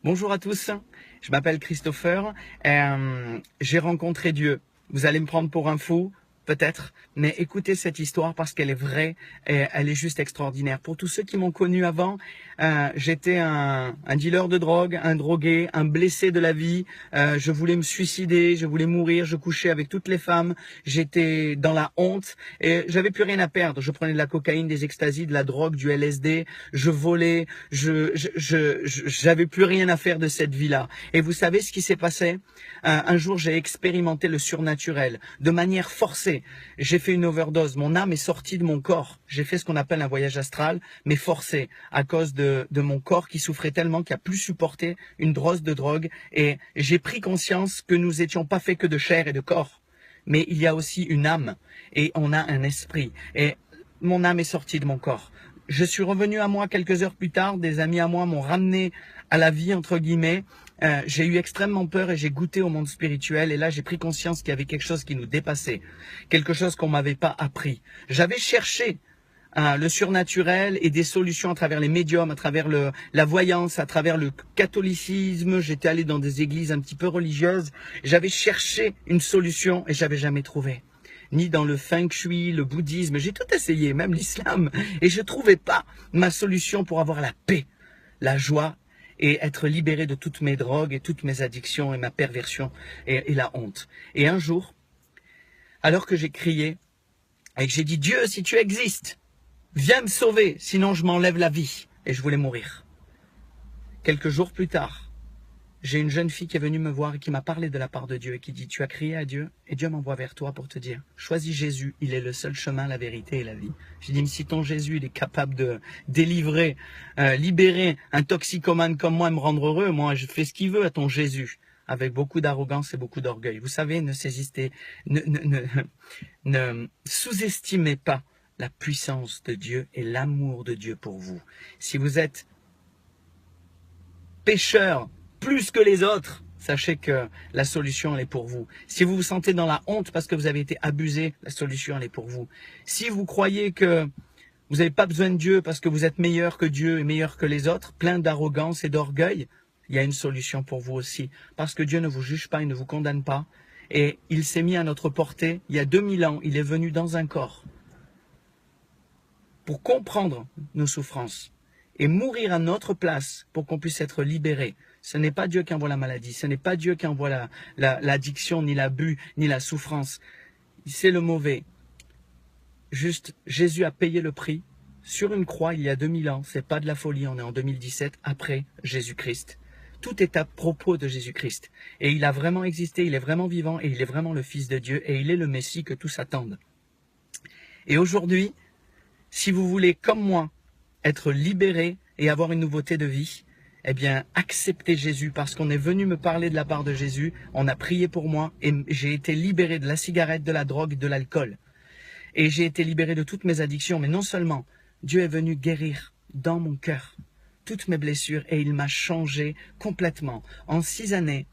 Bonjour à tous, je m'appelle Christopher, j'ai rencontré Dieu. Vous allez me prendre pour un fou, peut-être, mais écoutez cette histoire parce qu'elle est vraie et elle est juste extraordinaire. Pour tous ceux qui m'ont connu avant, j'étais un dealer de drogue, un drogué, un blessé de la vie. Je voulais me suicider, je voulais mourir, je couchais avec toutes les femmes. J'étais dans la honte et j'avais plus rien à perdre. Je prenais de la cocaïne, des extasies, de la drogue, du LSD. Je volais, j'avais plus rien à faire de cette vie-là. Et vous savez ce qui s'est passé? Un jour, j'ai expérimenté le surnaturel de manière forcée. J'ai fait une overdose. Mon âme est sortie de mon corps. J'ai fait ce qu'on appelle un voyage astral, mais forcé à cause de mon corps qui souffrait tellement qu'il n'a plus supporté une dose de drogue. Et j'ai pris conscience que nous étions pas faits que de chair et de corps. Mais il y a aussi une âme et on a un esprit. Et mon âme est sortie de mon corps. Je suis revenu à moi quelques heures plus tard. Des amis à moi m'ont ramené à la vie, entre guillemets. J'ai eu extrêmement peur et j'ai goûté au monde spirituel. Et là, j'ai pris conscience qu'il y avait quelque chose qui nous dépassait. Quelque chose qu'on m'avait pas appris. J'avais cherché le surnaturel et des solutions à travers les médiums, à travers la voyance, à travers le catholicisme. J'étais allé dans des églises un petit peu religieuses. J'avais cherché une solution et j'avais jamais trouvé. Ni dans le feng shui, le bouddhisme. J'ai tout essayé, même l'islam. Et je trouvais pas ma solution pour avoir la paix, la joie et être libéré de toutes mes drogues et toutes mes addictions et ma perversion et la honte. Et un jour, alors que j'ai crié et que j'ai dit « Dieu, si tu existes, viens me sauver, sinon je m'enlève la vie. » Et je voulais mourir. Quelques jours plus tard, j'ai une jeune fille qui est venue me voir et qui m'a parlé de la part de Dieu et qui dit « Tu as crié à Dieu et Dieu m'envoie vers toi pour te dire « Choisis Jésus, il est le seul chemin, la vérité et la vie. » J'ai dit « Mais si ton Jésus, il est capable de délivrer, libérer un toxicomane comme moi et me rendre heureux, moi je fais ce qu'il veut à ton Jésus. » Avec beaucoup d'arrogance et beaucoup d'orgueil. Vous savez, ne sous-estimez pas la puissance de Dieu et l'amour de Dieu pour vous. Si vous êtes pécheur plus que les autres, sachez que la solution elle est pour vous. Si vous vous sentez dans la honte parce que vous avez été abusé, la solution elle est pour vous. Si vous croyez que vous n'avez pas besoin de Dieu parce que vous êtes meilleur que Dieu et meilleur que les autres, plein d'arrogance et d'orgueil, il y a une solution pour vous aussi. Parce que Dieu ne vous juge pas, il ne vous condamne pas. Et il s'est mis à notre portée, il y a 2000 ans, il est venu dans un corps pour comprendre nos souffrances et mourir à notre place pour qu'on puisse être libérés. Ce n'est pas Dieu qui envoie la maladie, ce n'est pas Dieu qui envoie l'addiction, ni l'abus, ni la souffrance. C'est le mauvais. Juste, Jésus a payé le prix sur une croix il y a 2000 ans. C'est pas de la folie, on est en 2017, après Jésus-Christ. Tout est à propos de Jésus-Christ. Et il a vraiment existé, il est vraiment vivant et il est vraiment le Fils de Dieu et il est le Messie que tous attendent. Et aujourd'hui, si vous voulez, comme moi, être libéré et avoir une nouveauté de vie, eh bien, acceptez Jésus parce qu'on est venu me parler de la part de Jésus, on a prié pour moi et j'ai été libéré de la cigarette, de la drogue, de l'alcool. Et j'ai été libéré de toutes mes addictions, mais non seulement, Dieu est venu guérir dans mon cœur toutes mes blessures et il m'a changé complètement. En 6 années,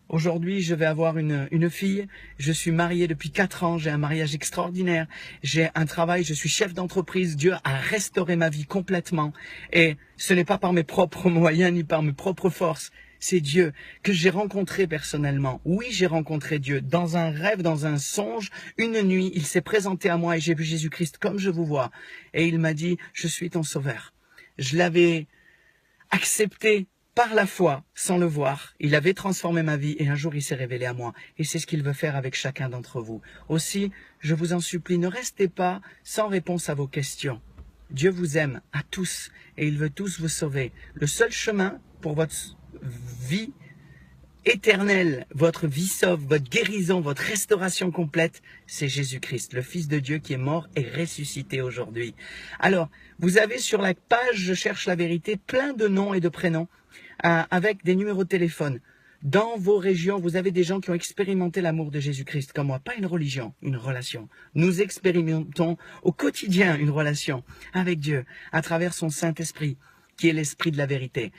aujourd'hui je vais avoir une fille, je suis marié depuis 4 ans, j'ai un mariage extraordinaire, j'ai un travail, je suis chef d'entreprise, Dieu a restauré ma vie complètement et ce n'est pas par mes propres moyens ni par mes propres forces, c'est Dieu que j'ai rencontré personnellement. Oui, j'ai rencontré Dieu dans un rêve, dans un songe, une nuit, il s'est présenté à moi et j'ai vu Jésus-Christ comme je vous vois et il m'a dit « Je suis ton sauveur ». Je l'avais accepté par la foi, sans le voir. Il avait transformé ma vie et un jour il s'est révélé à moi. Et c'est ce qu'il veut faire avec chacun d'entre vous. Aussi, je vous en supplie, ne restez pas sans réponse à vos questions. Dieu vous aime à tous et il veut tous vous sauver. Le seul chemin pour votre vie éternelle, votre vie sauve, votre guérison, votre restauration complète, c'est Jésus-Christ, le Fils de Dieu qui est mort et ressuscité aujourd'hui. Alors, vous avez sur la page Je cherche la vérité plein de noms et de prénoms avec des numéros de téléphone. Dans vos régions, vous avez des gens qui ont expérimenté l'amour de Jésus-Christ comme moi. Pas une religion, une relation. Nous expérimentons au quotidien une relation avec Dieu à travers son Saint-Esprit, qui est l'Esprit de la vérité.